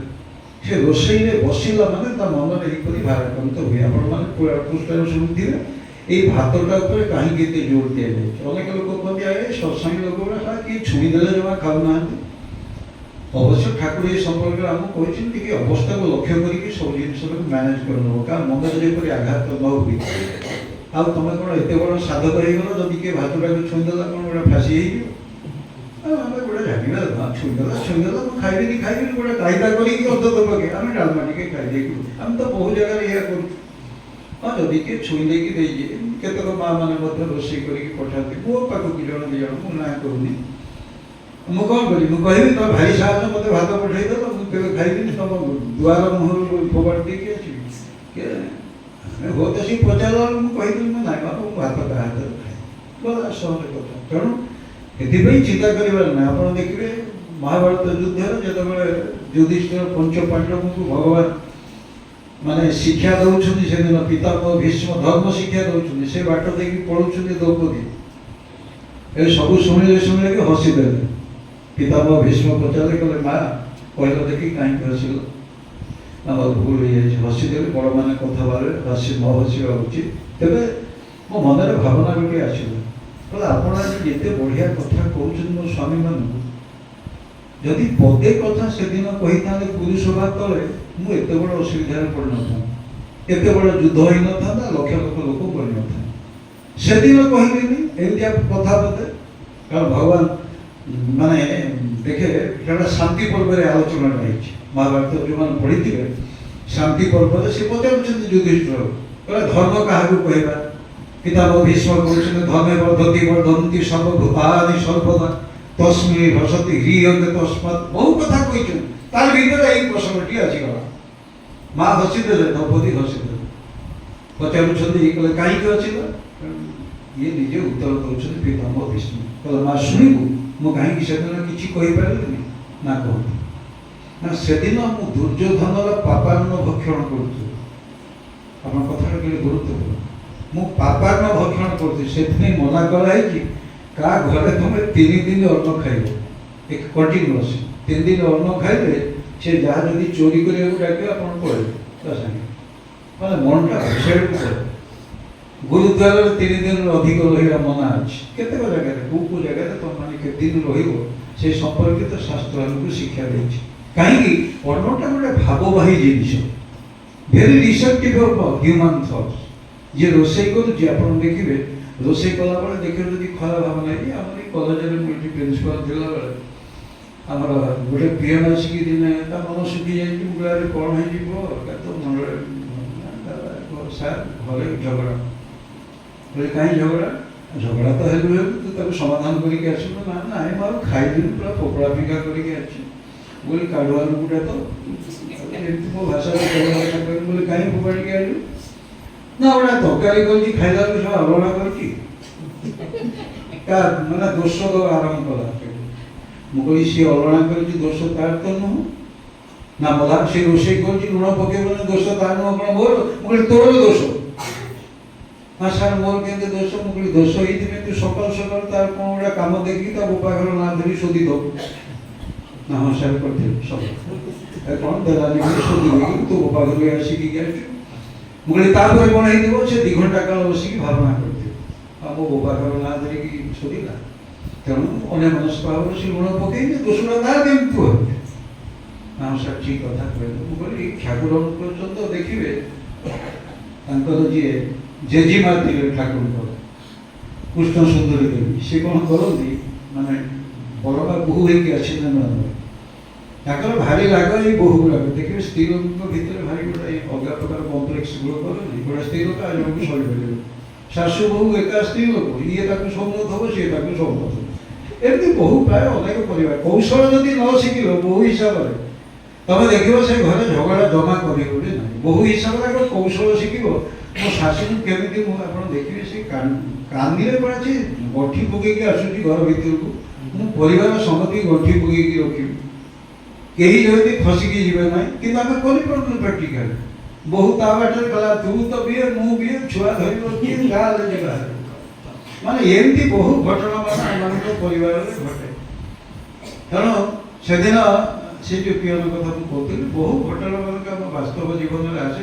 ସେ ରୋଷେଇରେ ବସିଲା ମାନେ ତା ମନରେ ଏହିପରି ଭାରାକ୍ରାନ୍ତ ହୁଏ। ଆପଣମାନେ ପୃଷ୍ଠାରେ ଶୁଣିଥିବେ ଏଇ ଭାତଟା ଉପରେ କାହିଁକି ଏତେ ଜୋର ଦିଆଯାଇଛି। ଅନେକ ଲୋକ କହନ୍ତି ଏ ସତ୍ସଙ୍ଗୀ ଲୋକ ଗୁଡ଼ା କିଏ ଛୁଇଁଦେଲେ ଜମା ଖାଉନାହାନ୍ତି। ଅବଶ୍ୟ ଠାକୁର ଏ ସମ୍ପର୍କରେ ଆମକୁ କହିଛନ୍ତି ଟିକେ ଅବସ୍ଥାକୁ ଲକ୍ଷ୍ୟ କରିକି ସବୁ ଜିନିଷଟାକୁ ମ୍ୟାନେଜ କରିନେବ, କାରଣ ମନରେ ଯେପରି ଆଘାତ ନ ହୁଏ। ଆଉ ତମେ କ'ଣ ଏତେ ବଡ଼ ସାଧକ ହେଇଗଲ, ଯଦି କିଏ ଭାତଟାକୁ ଛୁଇଁଦେଲା କ'ଣ ଗୋଟେ ଫାଶୀ ହେଇଯିବ? ଆମେ ଗୋଟେ ଜାଣିବା ଛୁଇଁଦେଲା ମୁଁ ଖାଇବିନି ଗୋଟେ କାଇଦା କରିକି ଅନ୍ତତ ପକେ ଆମେ ଡାଲମା ଟିକେ ଖାଇଦେଇକୁ। ଆମେ ତ ବହୁ ଜାଗାରେ ଏଇଆ କରୁଛୁ। ହଁ ଯଦି କିଏ ଛୁଇଁ ଦେଇକି ଦେଇଛି, କେତେକ ମା ମାନେ ମଧ୍ୟ ରୋଷେଇ କରିକି ପଠାନ୍ତି ମୋ ପାଖକୁ ଜଣେ 2 ଜଣ, ମୁଁ ନାଁ କରୁନି। ମୁଁ କ'ଣ କରିବି? ମୁଁ କହିବି ତମ ଭାଇ ସାହାଯ୍ୟ ମୋତେ ଭାତ ପଠେଇଦେଲ, ମୁଁ କେବେ ଖାଇବିନି, ତମ ଦୁଆର ମୁହଁରୁ ଫୋପାଡ଼ି ଦେଇକି ଆସିବି। ହୁଏତ ସେ ପଚାରିଲା ବେଳକୁ ମୁଁ କହିଥିଲି ମୁଁ ନାଇଁ ବାପା, ମୁଁ ଭାତ କାହା ହାତରେ ଖାଏ, ବଲା ସହଜ କଥା। ତେଣୁ ଏଥିପାଇଁ ଚିନ୍ତା କରିବାର ନାହିଁ। ଆପଣ ଦେଖିବେ ମହାଭାରତ ଯୁଦ୍ଧରେ ଯେତେବେଳେ ଯୁଧିଷ୍ଠିର ପଞ୍ଚ ପାଣ୍ଡବଙ୍କୁ ଭଗବାନ ମାନେ ଶିକ୍ଷା ଦଉଛନ୍ତି ସେଦିନ ପିତାମହ ଭୀଷ୍ମ ଧର୍ମ ଶିକ୍ଷା ଦଉଛନ୍ତି, ସେ ବାଟ ଦେଇକି ପଳଉଛନ୍ତି ଦ୍ରୌପଦୀ। ଏ ସବୁ ଶୁଣିଲେ କି ହସିଦେଲେ। ପିତାମହ ଭୀଷ୍ମ ପଚାରିଲେ, କହିଲେ ମା କହିଲ ଦେଖି କାହିଁକି ହସିଲ? ଆମର ଭୁଲ ହେଇଯାଇଛି, ହସିଦେଲେ। ବଡ଼ମାନେ କଥା ବାହାରେ ନ ହସିବା ଉଚିତ। ତେବେ ମୋ ମନରେ ଭାବନା ଗୋଟିଏ ଆସିଲା, କହିଲେ ଆପଣ ଆଜି ଯେତେ ବଢ଼ିଆ କଥା କହୁଛନ୍ତି ମୋ ସ୍ୱାମୀମାନଙ୍କୁ, ଯଦି ପଦେ କଥା ସେଦିନ କହିଥାନ୍ତେ ପୁରୁଷଭା ତଳେ, ମୁଁ ଏତେ ବଡ଼ ଅସୁବିଧାରେ ପଡ଼ିନଥାନ୍ତି, ଏତେ ବଡ଼ ଯୁଦ୍ଧ ହେଇନଥାନ୍ତା, ଲକ୍ଷ ଲକ୍ଷ ଲୋକ ପଡ଼ିନଥାନ୍ତେ। ସେଦିନ କହିଲେନି ଏମିତିଆ କଥା ପଦେ। କାରଣ ଭଗବାନ ମାନେ ଦେଖେ, ସେଟା ଶାନ୍ତି ପର୍ବରେ ଆଲୋଚନାଟା ହେଇଛି। ମହାଭାରତ ଯେଉଁମାନେ ପଢ଼ିଥିବେ, ଶାନ୍ତି ପର୍ବରେ ସେ ପଚାରୁଛନ୍ତି ଯୁଧିଷ୍ଠିର, କହିଲେ ଧର୍ମ କାହାକୁ କହିବା? ପିତାମହ ଭୀଷ୍ମ କହୁଛନ୍ତି ଧର୍ମେ ବର୍ଦ୍ଧତି ବର୍ଦ୍ଧନ୍ତି ସର୍ବଭୂତାନି ସର୍ବଦା ତସ୍ମୈ ହସତି ହ୍ରିୟତେ ତସ୍ମାତ୍। ବହୁ କଥା କହିଛନ୍ତି, ତାର ଭିତରେ ଏଇ ପ୍ରସଙ୍ଗଟି ଆସିଗଲା। ମା ହସିଦେଲେ, ଦ୍ରୌପଦୀ ହସିଦେଲେ। ପଚାରୁଛନ୍ତି, କହିଲେ କାହିଁକି ହସିଲ? ଇଏ ନିଜେ ଉତ୍ତର ଦେଉଛନ୍ତି ପିତାମହ ଭୀଷ୍ମ। କହିଲେ ମା ଶୁଣିବୁ ମୁଁ କାହିଁକି ସେଦିନ କିଛି କହିପାରିଲିନି? ନା କହନ୍ତୁ। ନା ସେଦିନ ମୁଁ ଦୁର୍ଯ୍ୟୋଧନର ପାପାନ୍ନ ଭକ୍ଷଣ କରୁଥିଲି। ଆପଣ କଥାଟା କେତେ ଗୁରୁତ୍ୱପୂର୍ଣ୍ଣ। ମୁଁ ପାପାନ୍ନ ଭକ୍ଷଣ କରୁଥିଲି, ସେଥିପାଇଁ ମନା କରାହେଇଛି କାହା ଘରେ ତମେ 3 ଦିନ ଅନ୍ନ ଖାଇବ, କଣ୍ଟିନ୍ୟୁଅସ୍ 3 ଦିନ ଅନ୍ନ ଖାଇଲେ ସେ ଯାହା ଯଦି ଚୋରି କରିବାକୁ ଡାକିବେ ଆପଣ ପଳେଇବେ ତା ସାଙ୍ଗେ। ମାନେ ମନଟା ସେଇଠୁ ପଳେଇବ। ଗୁରୁଦ୍ୱାରରେ 3 ଦିନରୁ ଅଧିକ ରହିବା ମନା ଅଛି। କେତେକ ଜାଗାରେ କୋଉ ଜାଗାରେ ତମମାନେ କେତେ ଦିନ ରହିବ ସେ ସମ୍ପର୍କିତ ଶାସ୍ତ୍ର ଆମକୁ ଶିକ୍ଷା ଦେଇଛି। କାହିଁକି? ଅନ୍ନଟା ଗୋଟେ ଭାବବାହୀ ଜିନିଷ, ଭେରି ରିସେପ୍ଟିଭ୍ ଅଫ୍ ହ୍ୟୁମାନ୍ ଥଟ୍ସ। ଯିଏ ରୋଷେଇ କରୁଛି, ଆପଣ ଦେଖିବେ ରୋଷେଇ କଲାବେଳେ ଦେଖିବେ ଯଦି ଖରାପ ଭାବନା ହେଇଛି। ଆମର ଏଇ କଲେଜରେ ମୁଁ ଏଠି ପ୍ରିନ୍ସିପାଲ ଥିଲାବେଳେ ଆମର ଗୋଟେ ପିଅନ ଆସିକି ଦିନେ ତା ମନ ଶୁଖି ଯାଇଛି, ଗୁଡ଼ାରେ କ'ଣ ହେଇଯିବ ତ ମନରେ ସାର୍ ଘରେ ଝଗଡ଼ା। କହିଲେ କାହିଁ ଝଗଡ଼ା? ଝଗଡ଼ା ତ ହେଲୁ ତୁ ତାକୁ ସମାଧାନ କରିକି ଆସିବୁ। ନା ନାଇଁ ମୁଁ ଆଉ ଖାଇଲିନି, ପୁରା ପୋକଳା ଫିଙ୍ଗା କରିକି ଆସିଛି। ବୋଲି କାଢୁଆ ଲୋକଟା ତ ଏମିତି ମୋ ଭାଷାରେ କହିଲି କାହିଁ ଫୋପାଡ଼ିକି ଆଣିଲୁ? ନା ଗୋଟେ ତରକାରୀ କରିଛି, ଖାଇଲାକୁ ସବୁ ଅଲଗା କରିଛି। ମାନେ ଦୋଷ ଆରମ୍ଭ କଲା। ମୁଁ କହିଲି ସିଏ ଅଲଣା କରିଛି, ଦୋଷ ତାର ତ ନୁହଁ ନା। ମଲା ସେ ରୋଷେଇ କରୁଛି, ଲୁଣ ପକେଇବନି, ଦୋଷ ତାର ନୁହଁ କ'ଣ ମୋର? ମୁଁ କହିଲି ତୋର ଦୋଷ। ନା ସାର୍ ମୋର କେମିତି ଦୋଷ? ମୁଁ କହିଲି ଦୋଷ ହେଇଥିବେ ତୁ ସକାଳୁ ସକାଳୁ ତାର କ'ଣ ଗୋଟେ କାମ ଦେଖିକି ତା ବୋପା ଘର ନା ଧରି ଶୋଧି ଦବୁ। ନା ହଁ ସାର୍ କରିଥିଲି ସବୁ କ'ଣ ଦେଲାନି ଶୋଧି ଦେଇକି ତୁ ବୋପା ଘରକୁ ଆସିକି ଯାଇଛୁ। ମୁଁ କହିଲି ତାପରେ କ'ଣ ହେଇଥିବ? ସେ 2 ଘଣ୍ଟା କାଳ ବସିକି ଭାବନା କରିଥିବ, ଆଉ ମୋ ବୋପା ଘର ନା ଧରିକି ଶୋଧିଲା। ତେଣୁ ଅନ୍ୟମନସ୍କ ଭାବରେ ସେ ଲୁଣ ପକେଇକି ଦୋଷଟା ତାର କେମିତି ହୁଏ? ନା ସାର୍ ଠିକ୍ କଥା କହିଲେ। ମୁଁ କହିଲି ଠାକୁର ପର୍ଯ୍ୟନ୍ତ ଦେଖିବେ ତାଙ୍କର ଯିଏ ଜେଜିମା ଥିଲେ ଠାକୁରଙ୍କର, କୃଷ୍ଣ ସୁନ୍ଦରୀ ଦେବୀ, ସେ କ'ଣ କରନ୍ତି ମାନେ ବଡ଼ବା ବୋହୂ ହେଇକି ଆସିଲେ ନା, ତାଙ୍କର ଭାରି ରାଗ ଏଇ ବୋହୂ ଗୁଡ଼ାକ। ଦେଖିବେ ସ୍ତ୍ରୀ ଲୋକଙ୍କ ଭିତରେ ଭାରି ଗୋଟେ ଅଲଗା ପ୍ରକାର କମ୍ପ୍ଲେକ୍ସ ଗୁଣ କରେନି। ଗୋଟେ ସ୍ତ୍ରୀ ଲୋକ ଆଉ ଜଣକୁ ସହିପାରିବ। ଶାଶୁ ବୋହୂ ଏକା ସ୍ତ୍ରୀ ଲୋକ, ଇଏ ତାକୁ ସହୁନଥିବ, ସିଏ ତାକୁ ସହୁନଥିବ। ଏମିତି ବହୁ ପ୍ରାୟ ଅନେକ ପରିବାର। କୌଶଳ ଯଦି ନ ଶିଖିବ ବୋହୂ ହିସାବରେ, ତମେ ଦେଖିବ ସେ ଘରେ ଝଗଡ଼ା ଜମା କରିବ ବୋଲି ନାହିଁ। ବୋହୂ ହିସାବରେ ଆଗ କୌଶଳ ଶିଖିବ। ମୋ ଶାଶୁକୁ କେମିତି ମୁଁ, ଆପଣ ଦେଖିବେ ସେ କାନ୍ଦିଲେ ପରା ସେ ଗଣ୍ଠି ପକେଇକି ଆସୁଛି ଘର ଭିତରକୁ। ମୁଁ ପରିବାର ସମସ୍ତଙ୍କୁ ଗଣ୍ଠି ପକେଇକି ରଖିବି, କେହି ଯଦି ଖସିକି ଯିବେ ନାହିଁ। କିନ୍ତୁ ଆମେ କରିପାରୁନୁ ପ୍ରାକ୍ଟିକାଲି। ବୋହୂ ତା ବାଟରେ ଗଲା, ତୁ ତ ବିଏ ମୁଁ ବିଏ, ଛୁଆ ଧରିବ କିଏ, ଗାଁରେ ଯିବା। ମାନେ ଏମିତି ବହୁ ଘଟଣା ମାନେ ଆମମାନଙ୍କ ପରିବାରରେ ଘଟେ। ତେଣୁ ସେଦିନ ସେ ଯେଉଁ ପିଅନ କଥା ମୁଁ କହୁଥିଲି, ବହୁ ଘଟଣା ମାନଙ୍କ ଆମ ବାସ୍ତବ ଜୀବନରେ ଆସେ।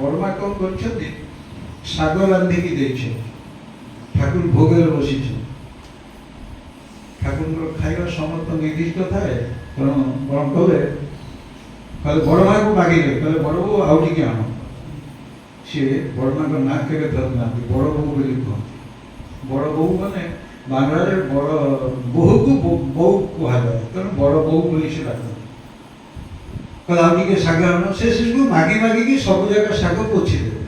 ବଡ଼ମା କ'ଣ କରିଛନ୍ତି? ଶାଗ ରାନ୍ଧିକି ଦେଇଛନ୍ତି, ଠାକୁର ଭୋଗରେ ବସିଛନ୍ତି। ଠାକୁରଙ୍କର ଖାଇବା ସମସ୍ତ ନିର୍ଦ୍ଦିଷ୍ଟ ଥାଏ। ତେଣୁ କ'ଣ କଲେ, କହିଲେ ବଡ଼ମାକୁ ମାଗିଲେ, କହିଲେ ବଡ଼ ବୋଉ ଆଉ ଟିକେ ଆଣ। ସିଏ ବଡ଼ମାଙ୍କ ନାଁ କେବେ ଧରୁନାହାନ୍ତି, ବଡ଼ ବୋଉ ବୋଲି କୁହନ୍ତି। ବଡ଼ ବୋଉ ମାନେ ବାଙ୍ଗଳାରେ ବଡ଼ ବୋହୂକୁ ବୋଉ କୁହାଯାଏ, ତେଣୁ ବଡ଼ ବୋଉ ବୋଲି ସେ ଡାକନ୍ତି। କହିଲେ ଆଉ ଟିକେ ଶାଗ ଆଣ। ସେ ଶିଶୁକୁ ମାଗି ମାଗିକି ସବୁ ଜାଗା ଶାଗ ପୋଛିଦେବେ।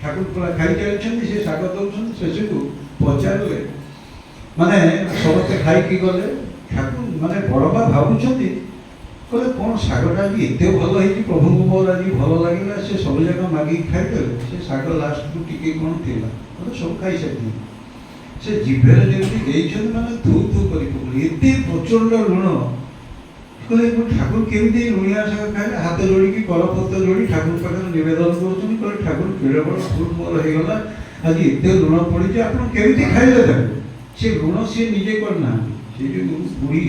ଠାକୁର ପୁରା ଖାଇ ଚାଲିଛନ୍ତି, ସେ ଶାଗ ଦେଉଛନ୍ତି। ଶିଶୁକୁ ପଚାରିଲେ, ମାନେ ସମସ୍ତେ ଖାଇକି ଗଲେ। ଠାକୁର ମାନେ ବଡ଼ମା ଭାବୁଛନ୍ତି, କହିଲେ କ'ଣ ଶାଗଟା ଆଜି ଏତେ ଭଲ ହେଇଛି, ପ୍ରଭୁଙ୍କୁ ମୋର ଆଜି ଭଲ ଲାଗିଲା। ସେ ସବୁ ଜାଗା ମାଗିକି ଖାଇଦେଲେ। ସେ ଶାଗ ଲାଷ୍ଟକୁ ଟିକେ କ'ଣ ଥିଲା, କହିଲେ ସବୁ ଖାଇସାରିଛନ୍ତି। ସେ ଜିଭରେ ଯେମିତି ଦେଇଛନ୍ତି, ମାନେ ଧୁ ଧୁ କରି ପକେଇଲେ। ଏତେ ପ୍ରଚଣ୍ଡ ଲୁଣ କହିଲେ ଠାକୁର କେମିତି ଲୁଣିଆ ଶାଗ ଖାଇଲେ? ହାତ ଯୋଡ଼ିକି କଳପତ୍ର ଯୋଡ଼ି ଠାକୁର ପାଖରେ ନିବେଦନ କରୁଛନ୍ତି। କହିଲେ ଠାକୁର କେଡ଼େ ବଡ଼ ଭୁଲ ମୋର ହେଇଗଲା, ଆଜି ଏତେ ଲୁଣ ପଡ଼ିଛି, ଆପଣ କେମିତି ଖାଇଲେ ତାକୁ? ସେ ଲୁଣ ସିଏ ନିଜେ କରିନାହାନ୍ତି, ସେ ଯେଉଁ ବୁଢ଼ୀ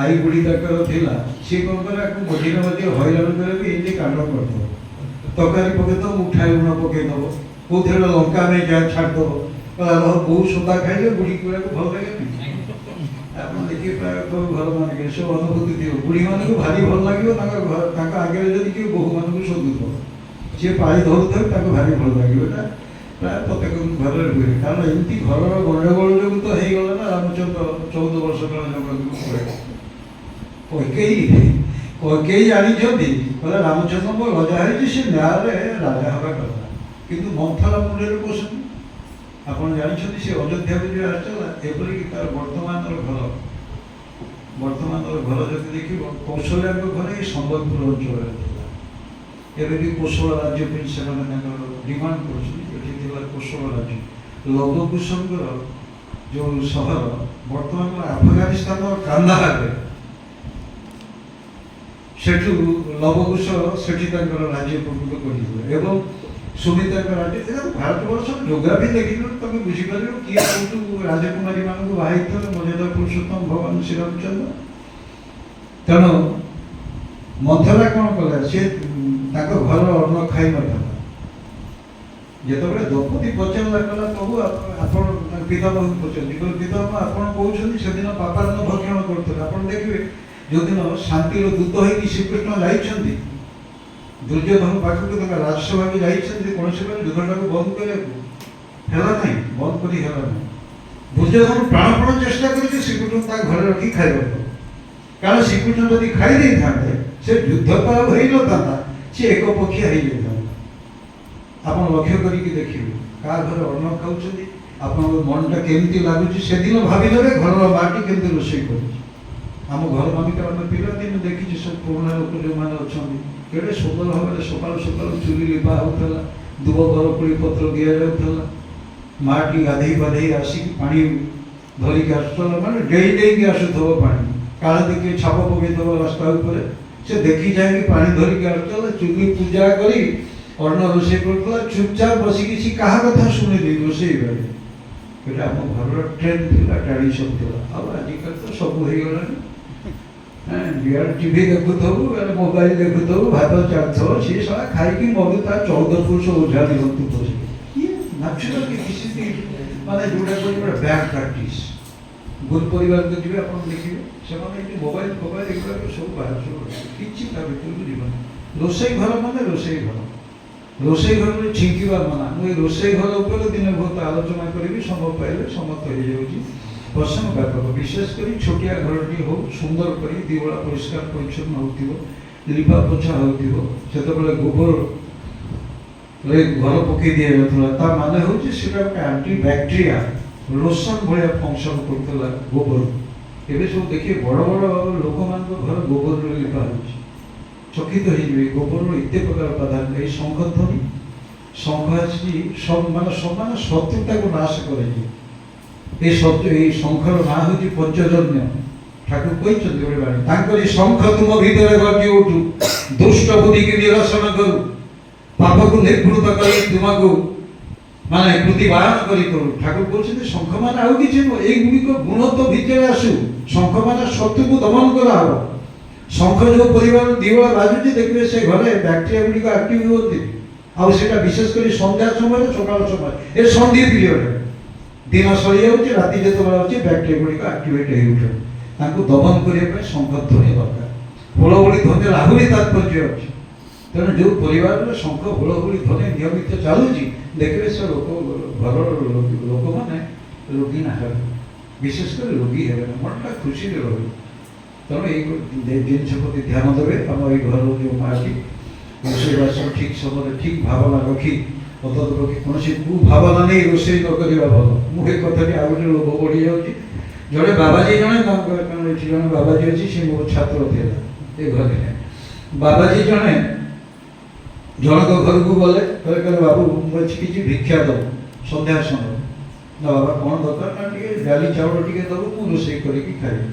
ଆଈ ବୁଢ଼ୀ ତାଙ୍କର ଥିଲା, ସିଏ କ'ଣ କଲେ ଆକୁ ମଝିରେ ମଝିରେ ହଇରାଣ କରିବାକୁ ଏମିତି କାଣ୍ଡ କରିଦେବ। ତରକାରୀ ପକେଇଦେବ, ମୁଠାଏ ଲୁଣ ପକେଇଦେବ, କେଉଁଥିରେ ଲଙ୍କା ନେଇ ଯାହା ଛାଡ଼ିଦେବ। କହିଲା ବୋଉ ସୋଦା ଖାଇଲେ ବୁଢ଼ୀ କୁଆକୁ ଭଲ ଲାଗେନି? ଆପଣ ଦେଖିବେ ପ୍ରାୟ ଘର ମାନଙ୍କରେ ସବୁ ଅନୁଭୂତି ଥିବ, ବୁଢ଼ୀମାନଙ୍କୁ ଭାରି ଭଲ ଲାଗିବ ତାଙ୍କ ଆଗରେ ଯଦି କିଏ ବୋହୂମାନଙ୍କୁ ଶୋଧୁଥିବ, ସିଏ ପାଳି ଧରୁଥିବ, ତାଙ୍କୁ ଭାରି ଭଲ ଲାଗିବ। ଏଇଟା ପ୍ରାୟ ପ୍ରତ୍ୟେକ ଘରରେ ହୁଏ। କାରଣ ଏମିତି ଘରର ଗଣ୍ଡଗୋଳ ଯୋଗୁଁ ତ ହେଇଗଲା ନା ରାମଚନ୍ଦ୍ର 14 ବର୍ଷ କାଳ ଜଙ୍ଗଲକୁ ପଳେଇଲେ। କୈକେୟୀ ଜାଣିଛନ୍ତି, କହିଲେ ରାମଚନ୍ଦ୍ରଙ୍କ ରଜା ହେଇଛି, ସେ ନ୍ୟାୟରେ ରାଜା ହେବା କଥା, କିନ୍ତୁ ମନ୍ଥରା ମୁଣ୍ଡରେ ବସୁନି। ଆପଣ ଜାଣିଛନ୍ତି ସେ ଅଯୋଧ୍ୟାକୁ ଯେଉଁ ଆସିଥିଲା, ଏପରିକି ତାର ବର୍ତ୍ତମାନର ଘର ଯଦି ଦେଖିବ, କୌଶଲ୍ୟାଙ୍କ ଘର ଏଇ ସମ୍ବଲପୁର ଅଞ୍ଚଳରେ ଥିଲା। ଏବେ ବି କୋଶଳ ରାଜ୍ୟ ପାଇଁ ସେମାନେ ତାଙ୍କର ଡିମାଣ୍ଡ କରୁଛନ୍ତି, ଏଠି ଥିଲା କୋଶଳ ରାଜ୍ୟ। ଲବକୁଶଙ୍କର ଯେଉଁ ସହର ବର୍ତ୍ତମାନର ଆଫଗାନିସ୍ତାନର କାନ୍ଦାହାରରେ, ସେଠୁ ଲବକୁଶ ସେଠି ତାଙ୍କର ରାଜ୍ୟ ପ୍ରକୃତ କରିଥିଲେ। ଏବଂ ସୁମିତାଙ୍କ ରାଜ୍ୟ, ଭାରତବର୍ଷର ଜୋଗ୍ରାଫି ଦେଖିଲେ ତମେ ବୁଝିପାରିବ କିଏ କୋଉଠୁ ରାଜକୁମାରୀ ମାନଙ୍କୁ ବାହା ହେଇଥିଲେ, ମର୍ଯ୍ୟାଦା ପୁରୁଷୋତ୍ତମ ଭଗବାନ ଶ୍ରୀରାମଚନ୍ଦ୍ର। ତେଣୁ ମନ୍ଥରା କ'ଣ କଲେ, ସେ ତାଙ୍କ ଘର ଅନ୍ନ ଖାଇ ନଥିଲା। ଯେତେବେଳେ ଦ୍ରୌପଦୀ ପଚାରିଲା, କଲା ପ୍ରଭୁ ଆପଣ ପିତାମହଙ୍କୁ ପଚାରନ୍ତି, କହିଲେ ପିତାମହ ଆପଣ କହୁଛନ୍ତି ସେଦିନ ପାପାନ୍ନ ଭକ୍ଷଣ କରୁଥିଲେ, ଆପଣ ଦେଖିବେ ଯେଉଁଦିନ ଶାନ୍ତିର ଦୂତ ହେଇକି ଶ୍ରୀକୃଷ୍ଣ ଯାଇଛନ୍ତି ଦୁର୍ଯ୍ୟୋଧନ ପାଖକୁ, ତାଙ୍କ ରାଜସଭାକୁ ଯାଇଛନ୍ତି, କୌଣସି ପ୍ରକାର ଯୁଦ୍ଧଟାକୁ ବନ୍ଦ କରିବାକୁ ହେଲା ନାହିଁ, ବନ୍ଦ କରି ହେଲା ନାହିଁ। ଦୁର୍ଯ୍ୟୋଧନ ପ୍ରାଣପଣ ଚେଷ୍ଟା କରିକି ଶ୍ରୀକୃଷ୍ଣ ତା ଘରେ ରଖି ଖାଇବାକୁ, କାରଣ ଶ୍ରୀକୃଷ୍ଣ ଯଦି ଖାଇ ଦେଇଥାନ୍ତେ ସେ ଯୁଦ୍ଧ ତ ଆଉ ହେଇନଥାନ୍ତା, ସେ ଏକପକ୍ଷିଆ ହେଇଯାଇଥାନ୍ତା। ଆପଣ ଲକ୍ଷ୍ୟ କରିକି ଦେଖିବେ କାହା ଘରେ ଅନ୍ନ ଖାଉଛନ୍ତି, ଆପଣଙ୍କ ମନଟା କେମିତି ଲାଗୁଛି, ସେଦିନ ଭାବିଦେବେ ଘରର ମାଟି କେମିତି ରୋଷେଇ କରୁଛି। ଆମ ଘର ମାନଙ୍କରେ ଆମେ ପିଲାଦିନ ଦେଖିଛୁ, ସବୁ ପୁରୁଣା ଲୋକ ଯେଉଁମାନେ ଅଛନ୍ତି, କେଡ଼େ ସୁନ୍ଦର ଭାବରେ ସକାଳୁ ସକାଳୁ ଚୁଲି ଲିପା ହେଉଥିଲା, ଦୁବ ବରକୋଳି ପତ୍ର ଦିଆଯାଉଥିଲା, ମାଟି ଗାଧେଇ ପାଧେଇ ଆସିକି ପାଣି ଧରିକି ଆସୁଥିଲା, ମାନେ ଡେଇଁ ଡେଇଁକି ଆସୁଥିବ ପାଣି, କାଳେ ଦେଖି ଛାପ ପକେଇଥିବ ରାସ୍ତା ଉପରେ, ସେ ଦେଖି ଯାଇକି ପାଣି ଧରିକି ଆସୁଥିଲା, ଚୁଲି ପୂଜା କରି ଅନ୍ନ ରୋଷେଇ କରୁଥିଲା, ଚୁପଚାପ ବସିକି ସେ କାହା କଥା ଶୁଣିଲି ରୋଷେଇ ବେଳେ। ଏଇଟା ଆମ ଘରର ଟ୍ରେଣ୍ଡ ଥିଲା, ଟ୍ରାଡ଼ିସନ୍ ଥିଲା। ଆଉ ଆଜିକାଲି ତ ସବୁ ହେଇଗଲାଣି, ଟିଭି ଦେଖୁଥିବୁ, ମୋବାଇଲ ଦେଖୁଥିବୁ, ଭାତ ଚାଲୁଥିବ, ସିଏ ସାରା ଖାଇକି ମଧୁ ତା 14 ପୁରୁଷ ଓଝାଳି ହନ୍ତୁ ବସିକି। ଇଏ ନ୍ୟାଚୁରାଲି ମାନେ ଯୋଉଟା କହିବେ ବ୍ୟାକ୍ ପ୍ରାକ୍ଟିସ୍। ଗୁରୁ ପରିବାରକୁ ଯିବେ, ଆପଣ ଦେଖିବେ ସେମାନେ ଏଠି ମୋବାଇଲ ଫୋବାଇଲ ଏଗୁଡ଼ାକ ସବୁ ବାହାର ସବୁ କିଛି ତା ଭିତରକୁ ଯିବନି। ରୋଷେଇ ଘର ମାନେ ରୋଷେଇ ଘର, ରୋଷେଇ ଘରରେ ଛିଙ୍କିବା ମନା। ମୁଁ ଏଇ ରୋଷେଇ ଘର ଉପରେ ଦିନେ ବହୁତ ଆଲୋଚନା କରିବି, ସମୟ ପାଇଲେ ସମସ୍ତ ହେଇଯାଉଛି। ପ୍ରସଙ୍ଗ ବ୍ୟାପକ, ବିଶେଷ କରି ଛୋଟିଆ ଘରଟି ହଉ, ସୁନ୍ଦର କରି ଦିଓଳା ପରିଷ୍କାର ପରିଚ୍ଛନ୍ନ ହେଉଥିବ, ଲିପା ପୋଛା ହେଉଥିବ, ସେତେବେଳେ ଗୋବରରେ ଘର ପକେଇ ଦିଆଯାଉଥିଲା। ତା ମାନେ ହେଉଛି ସେଟା ଗୋଟେ ଆଣ୍ଟି ବ୍ୟାକ୍ଟେରିଆ ଲୋସନ ଭଳିଆ ଫଙ୍କସନ୍ କରୁଥିଲା ଗୋବର। ଏବେ ସବୁ ଦେଖିବେ ବଡ଼ ବଡ଼ ଲୋକମାନଙ୍କ ଘର ଗୋବରରେ ଲିପା ହେଉଛି, ଚକିତ ହେଇଯିବେ ଗୋବରର ଏତେ ପ୍ରକାର ପ୍ରାଧାନ୍ୟ। ଏଇ ଶଙ୍ଖ ଧ୍ୱନି, ଶଙ୍ଖ ଆସିକି ମାନେ ଶତ୍ରୁତାକୁ ନାଶ କରେଯିବ। এই শঙ্খর নাঁ হচ্ছে পঞ্চজন্য। ঠাকুর কইছেন ଗୋଟେ ବାଣୀ, ତାଙ୍କରି ଶଙ୍ଖ ତୁମ ଭିତରେ ଗର୍ଜି ଉଠୁ, ଦୁଷ୍ଟ ବୁଦ୍ଧିକି ନିରସନ କରୁ, ପାପକୁ ନିର୍ଘୃତ କରି ତୁମକୁ ମାନେ ପ୍ରତିବାହନ କରି କରୁ। ଠାକୁର କହୁଛନ୍ତି ଶଙ୍ଖ ମାନେ ଆଉ କିଛି ନୁହଁ, এইଗୁଡ଼ିକ ଗୁଣ ତ ଭିତରେ ଆସୁ। ଶଙ୍ଖ ମାନେ ଶତ୍ରୁକୁ ଦମନ କରାହବ। ଶଙ୍ଖ ଯେଉଁ ପରିବାର ଦିଓଳା ବାଜୁଛି, ଦେଖିବେ ସେ ଘରେ ବ୍ୟାକ୍ଟେରିଆ ଗୁଡ଼ିକ ଆକ୍ଟିଭ ହୁଅନ୍ତି। ଆଉ ସେଟା ବିଶେଷ କରି ସନ୍ଧ୍ୟା ସମୟରେ, ସକାଳ ସମୟ, ଏ ସନ୍ଧି ପିରିୟଡରେ ଦିନ ସରିଯାଉଛି, ରାତି ଯେତେବେଳେ ଅଛି ବ୍ୟାକ୍ଟେରିଆ ଗୁଡ଼ିକ ଆକ୍ଟିଭେଟ୍ ହେଇ ଉଠନ୍ତି। ତାଙ୍କୁ ଦମନ କରିବା ପାଇଁ ଶଙ୍ଖ ଧ୍ୱନି ଦରକାର। ହୁଳହୁଳି ଧ୍ୱନିର ଆହୁରି ତାତ୍ପର୍ଯ୍ୟ ଅଛି। ତେଣୁ ଯେଉଁ ପରିବାରରେ ଶଙ୍ଖ ହୁଳହୁଳି ଧ୍ୱନି ନିୟମିତ ଚାଲୁଛି, ଦେଖିବେ ସେ ଘରର ଲୋକମାନେ ରୋଗୀ ହେବେ, ବିଶେଷ କରି ରୋଗୀ ହେବେ ନା, ମନଟା ଖୁସିରେ ରହିବ। ତେଣୁ ଏଇ ଜିନିଷ ପ୍ରତି ଧ୍ୟାନ ଦେବେ। ଆମ ଏଇ ଘରର ଯେଉଁ ମାଟି ରୋଷେଇବାସ ଠିକ୍ ସମୟରେ ଠିକ୍ ଭାବନା ରଖି, ଅନ୍ତତଃ ରଖି କୌଣସି କୁଭାବନା ନେଇ ରୋଷେଇ ନ କରିବା ଭଲ। ମୁଁ ଏ କଥାଟି ଆଉ ଗୋଟେ ଲୋଭ ବଢ଼ିଯାଉଛି। ଜଣେ ବାବାଜୀ, ଜଣେ ଏଠି ଜଣେ ବାବାଜୀ ଅଛି, ସେ ମୋ ଛାତ୍ର ଥିଲା ଏ ଘରେ। ବାବାଜୀ ଜଣେ ଜଣଙ୍କ ଘରକୁ ଗଲେ, କହିଲେ ବାବୁ ମୁଁ ଅଛି କିଛି ଭିକ୍ଷା ଦେବ ସନ୍ଧ୍ୟା ସମୟ। ନା ବାବା କ'ଣ ଦରକାର? ନା ଟିକେ ଡାଲି ଚାଉଳ ଟିକେ ଦେବୁ, ମୁଁ ରୋଷେଇ କରିକି ଖାଇବି।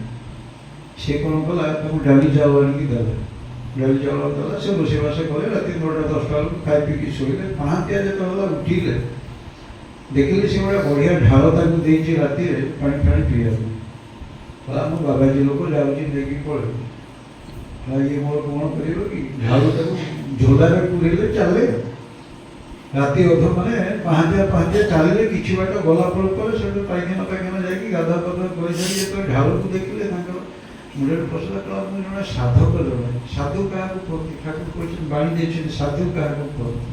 সে କ'ଣ କଲା ତାକୁ ଡାଲି ଚାଉଳ ଆଣିକି ଦେଲା। ଡାଲି ଚାଉଳ ଦେଲା, ସେ ରୋଷେଇବାସ କଲେ। ରାତି 9ଟା 10ଟା ବେଳକୁ ଖାଇ ପିଇକି ଶୋଇଲେ। ପାହାନ୍ତିଆ ଯେତେବେଳେ ଉଠିଲେ ଦେଖିଲେ ସେ ଗୋଟେ ବଢ଼ିଆ ଢାଳ ତାକୁ ଦେଇଛି ରାତିରେ ପାଣି ଫାଣି ପିଇବାକୁ। କହିଲା ମୁଁ ବାବାଜୀ ଲୋକ ଯାଉଛି ନେଇକି ପଳେଇବି। ଇଏ ମୋର କ'ଣ କରିବ କି, ଢାଳ ତାକୁ ଝୋଲାରେ ପୁରେଇଲେ ଚାଲେ। ରାତି ଅଧ ମାନେ ପାହାନ୍ତିଆ ଚାଲିଲେ କିଛି ବାଟ ଗଲା ପରେ ସେଠୁ ପାଇଖାନା ଯାଇକି ଗାଧୁଆ ପାଧୁଆ କରିସାରି ଯେତେବେଳେ ଢାଳକୁ ଦେଖିଲେ ତାଙ୍କର ମୁଣ୍ଡରେ ପଶିଲା। କହିଲା ମୁଁ ଜଣେ ସାଧକ ଜଣେ। ସାଧୁ କାହାକୁ କୁହନ୍ତି? ଠାକୁର କହିଛନ୍ତି, ବାଣୀ ଦେଇଛନ୍ତି ସାଧୁ କାହାକୁ କୁହନ୍ତି?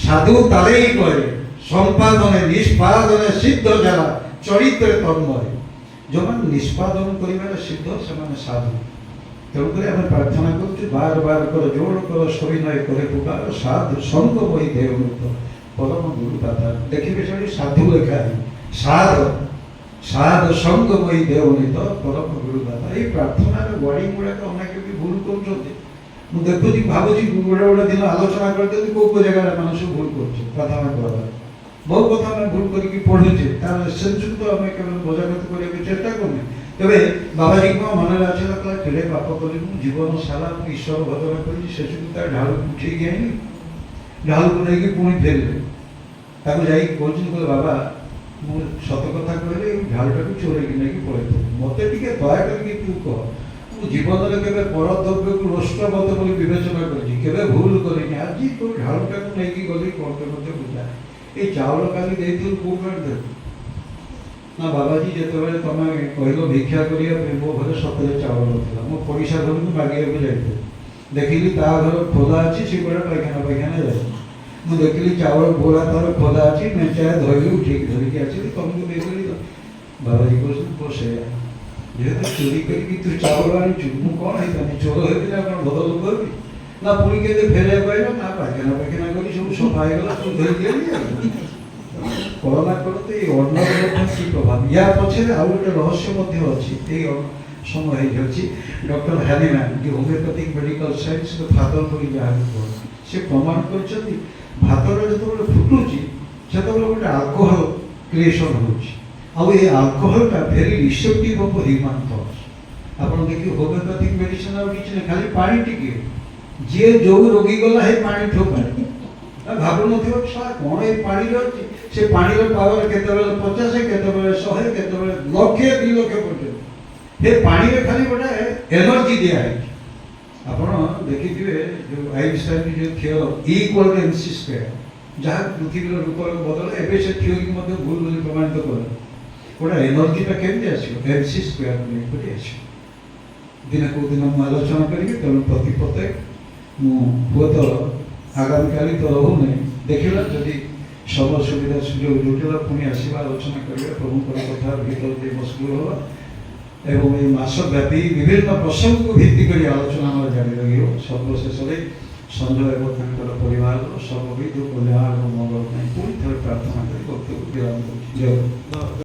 ସାଧୁ ତାରେଇ କରେ ସମ୍ପାଦନେ ନିଷ୍ପାଦନେ ସିଦ୍ଧ ଯାହା ଚରିତ୍ରେ ତନ୍ମୟ। ଯେଉଁମାନେ ନିଷ୍ପାଦନ କରିବାରେ ସିଦ୍ଧ ସେମାନେ ସାଧୁ। ତେଣୁକରି ଆମେ ପ୍ରାର୍ଥନା କରୁଛୁ, ବାର କର ଯୋଡ଼ କର ସବିନୟ করে পুকার সাধু সঙ্গ বই দেবমৃত পরম গুরু দাতা। ଦେଖିବେ ସେଠି ସାଧୁ ଲେଖା ହେଇ ସାଧ ସଙ୍ଗ ବହି ଦେବମୃତ ପରମ ଗୁରୁ ଦାତା। ଏଇ ପ୍ରାର୍ଥନାର ୱାର୍ଡିଂ ଗୁଡ଼ାକ ଅନେକ ବି ଭୁଲ କରୁଛନ୍ତି। ମୁଁ ଦେଖୁଛି, ଭାବୁଛି ଗୋଟେ ଦିନ ଆଲୋଚନା କରିଦେବି କୋଉ ଜାଗାରେ ମାନେ ସବୁ ଭୁଲ କରୁছে ପ୍ରାର୍ଥନା କରିବା। ବହୁ କଥା ଆମେ ଭୁଲ କରିକି ପଢ଼ୁଛେ, ତାର ଏସେନ୍ସକୁ ତ ଆମେ କେବେ ବଜାଗତ କରିବାକୁ ଚେଷ୍ଟା କରୁନେ। ତେବେ ବାବାଜୀଙ୍କ ମନରେ ଆସିଲା, କହିଲା କେଡ଼େ ପାପ କଲି ମୁଁ, ଜୀବନ ସାରା ମୁଁ ଈଶ୍ୱର ଭଜନ କରିଛି, ଶେଷକୁ ତା ଢାଳକୁ ଉଠେଇକି ଆଣିଲି। ଢାଳକୁ ନେଇକି ପୁଣି ଫେରିଲେ। ତାକୁ ଯାଇକି କହୁଛନ୍ତି, କହିଲେ ବାବା ମୁଁ ସତ କଥା କହିଲେ ଏଇ ଢାଳଟାକୁ ଚୋରେଇକି ନେଇକି ପଳେଇଥିଲି, ମୋତେ ଟିକେ ଦୟା କରିକି ତୁ କହ, ମୁଁ ଜୀବନରେ କେବେ ପରଦ୍ରବ୍ୟକୁ ରୋଷ୍ଟବଦ୍ଧ ବୋଲି ବିବେଚନା କରିଛି, କେବେ ଭୁଲ କରିନି, ଆଜି ତୋ ଢାଳଟାକୁ ନେଇକି ଗଲି କ'ଣ ମୋତେ ବୁଝା। ଏଇ ଚାଉଳ କାଲି ଦେଇଥିଲୁ କୋଉଠୁ ଆଣିଦେବୁ? ନା ବାବାଜୀ ଯେତେବେଳେ ତମେ କହିଲ ଭିକ୍ଷା କରିବା ପାଇଁ ମୋ ଘରେ ସତରେ ଚାଉଳ ନଥିଲା। ମୋ ପଡ଼ିଶା ଘରକୁ ମାଗିବାକୁ ଯାଇଥିଲି, ଦେଖିଲି ତା ଘର ଖୋଲା ଅଛି, ସେ ଗୋଟେ ପାଇଖାନା ଯାଇଛି। ମୁଁ ଦେଖିଲି ଚାଉଳ ବୋରା ତାର ଖୋଲା ଅଛି, ମେଞ୍ଚାଏ ଧରିଲି, ଉଠିକି ଧରିକି ଆସିଲି, ତମକୁ ଦେଇଦେଲି। ବାବାଜୀ କହୁଛନ୍ତି ପୁଅ ସେଇଆ, ଯେହେତୁ ଚୋରି କରିକି ତୁ ଚାଉଳ ଆଣିଛୁ, ମୁଁ କ'ଣ ହେଇଥାନ୍ତି, ଚୋର ହେଇଥିଲି ଆପଣ ଭଲ ଲୋକ ହେବି ନା? ପୁଣି କେତେ ଫେରାଇବାକୁ ପାଇଲ ନା? ପାଇଖାନା କରି ସବୁ ସଫା ହେଇଗଲା, ସବୁ ଧରିକି ଆଣିଲି। କଳନା କରନ୍ତୁ ଏଇ ଅନ୍ନର କି ପ୍ରଭାବ। ୟା ପଛରେ ଆଉ ଗୋଟେ ରହସ୍ୟ ମଧ୍ୟ ଅଛି। ଏଇ ସମୟ ହେଇଯାଉଛି, ଡକ୍ଟର ହ୍ୟାନିମ୍ୟାନ୍ ଯେ ହୋମିଓପାଥିକ୍ ମେଡିକାଲ ସାଇନ୍ସର ଫାଦର ବୋଲି ଯାହାକୁ କୁହନ୍ତି, ସେ ପ୍ରମାଣ କରିଛନ୍ତି ଭାତର ଯେତେବେଳେ ଫୁଟୁଛି ସେତେବେଳେ ଗୋଟେ ଆଲକୋହଲ କ୍ରିଏସନ୍ ହେଉଛି। ଆଉ ଏ ଆଲକୋହଲଟା ଭେରି ରିସେପ୍ଟିଭ୍ ଅଫ୍ ହ୍ୟୁମାନ୍ ଥଟ୍ସ। ଆପଣ ଦେଖିବେ ହୋମିଓପାଥିକ୍ ମେଡିସିନ୍ ଆଉ କିଛି ନାହିଁ, ଖାଲି ପାଣି ଟିକେ, ଯିଏ ଯୋଉ ରୋଗୀ ଗଲା ହେ ପାଣି ଠୋପାଏ। ଭାବୁନଥିବ ସାର୍ କ'ଣ ଏଇ ପାଣିରେ ଅଛି, ସେ ପାଣିର ପାୱାର କେତେବେଳେ 50, କେତେବେଳେ 100, କେତେବେଳେ 1,00,000 2,00,000 ପର୍ଯ୍ୟନ୍ତ। ଏ ପାଣିରେ ଖାଲି ଗୋଟେ ଏନର୍ଜି ଦିଆହେଇଛି। ଆପଣ ଦେଖିଥିବେ ଯେଉଁ ଆଇନଷ୍ଟାଇନ୍ ଯେଉଁ ଥିଓରି E=mc², ଯାହା ପୃଥିବୀର ରୂପର ବଦଳ, ଏବେ ସେ ଥିଓରି ମଧ୍ୟ ଭୁଲ ବୋଲି ପ୍ରମାଣିତ କଲେ। ଗୋଟେ ଏନର୍ଜିଟା କେମିତି ଆସିବ? mc² ନେଇକରି ଆସିବ। ଦିନେ କେଉଁ ଦିନ ମୁଁ ଆଲୋଚନା କରିବି, ତେଣୁ ପ୍ରତିପଦେ ମୁଁ ହୁଏତ ଆଗାମୀକାଲି ତ ରହୁନି, ଦେଖିବା ଯଦି ସମୟ ସୁବିଧା ସୁଯୋଗ ଜୁଟିଲା ପୁଣି ଆସିବା, ଆଲୋଚନା କରିବା, ପ୍ରଭୁଙ୍କର କଥା ଭିତରେ ଦେଇ ମସଗୁଲ ହେବା ଏବଂ ଏହି ମାସବ୍ୟାପୀ ବିଭିନ୍ନ ପ୍ରସଙ୍ଗକୁ ଭିତ୍ତି କରି ଆଲୋଚନା ଆମର ଜାରି ରହିବ। ସର୍ବଶେଷରେ ସଞ୍ଜୟ ଏବଂ ତାଙ୍କର ପରିବାରର ସର୍ବବିଧ କଲ୍ୟାଣ ଏବଂ ମଙ୍ଗଳ ପାଇଁ ପୁଣି ଥରେ ପ୍ରାର୍ଥନା କରି ବକ୍ତବ୍ୟ ବିରାମ କରୁଛି। ଜୟ।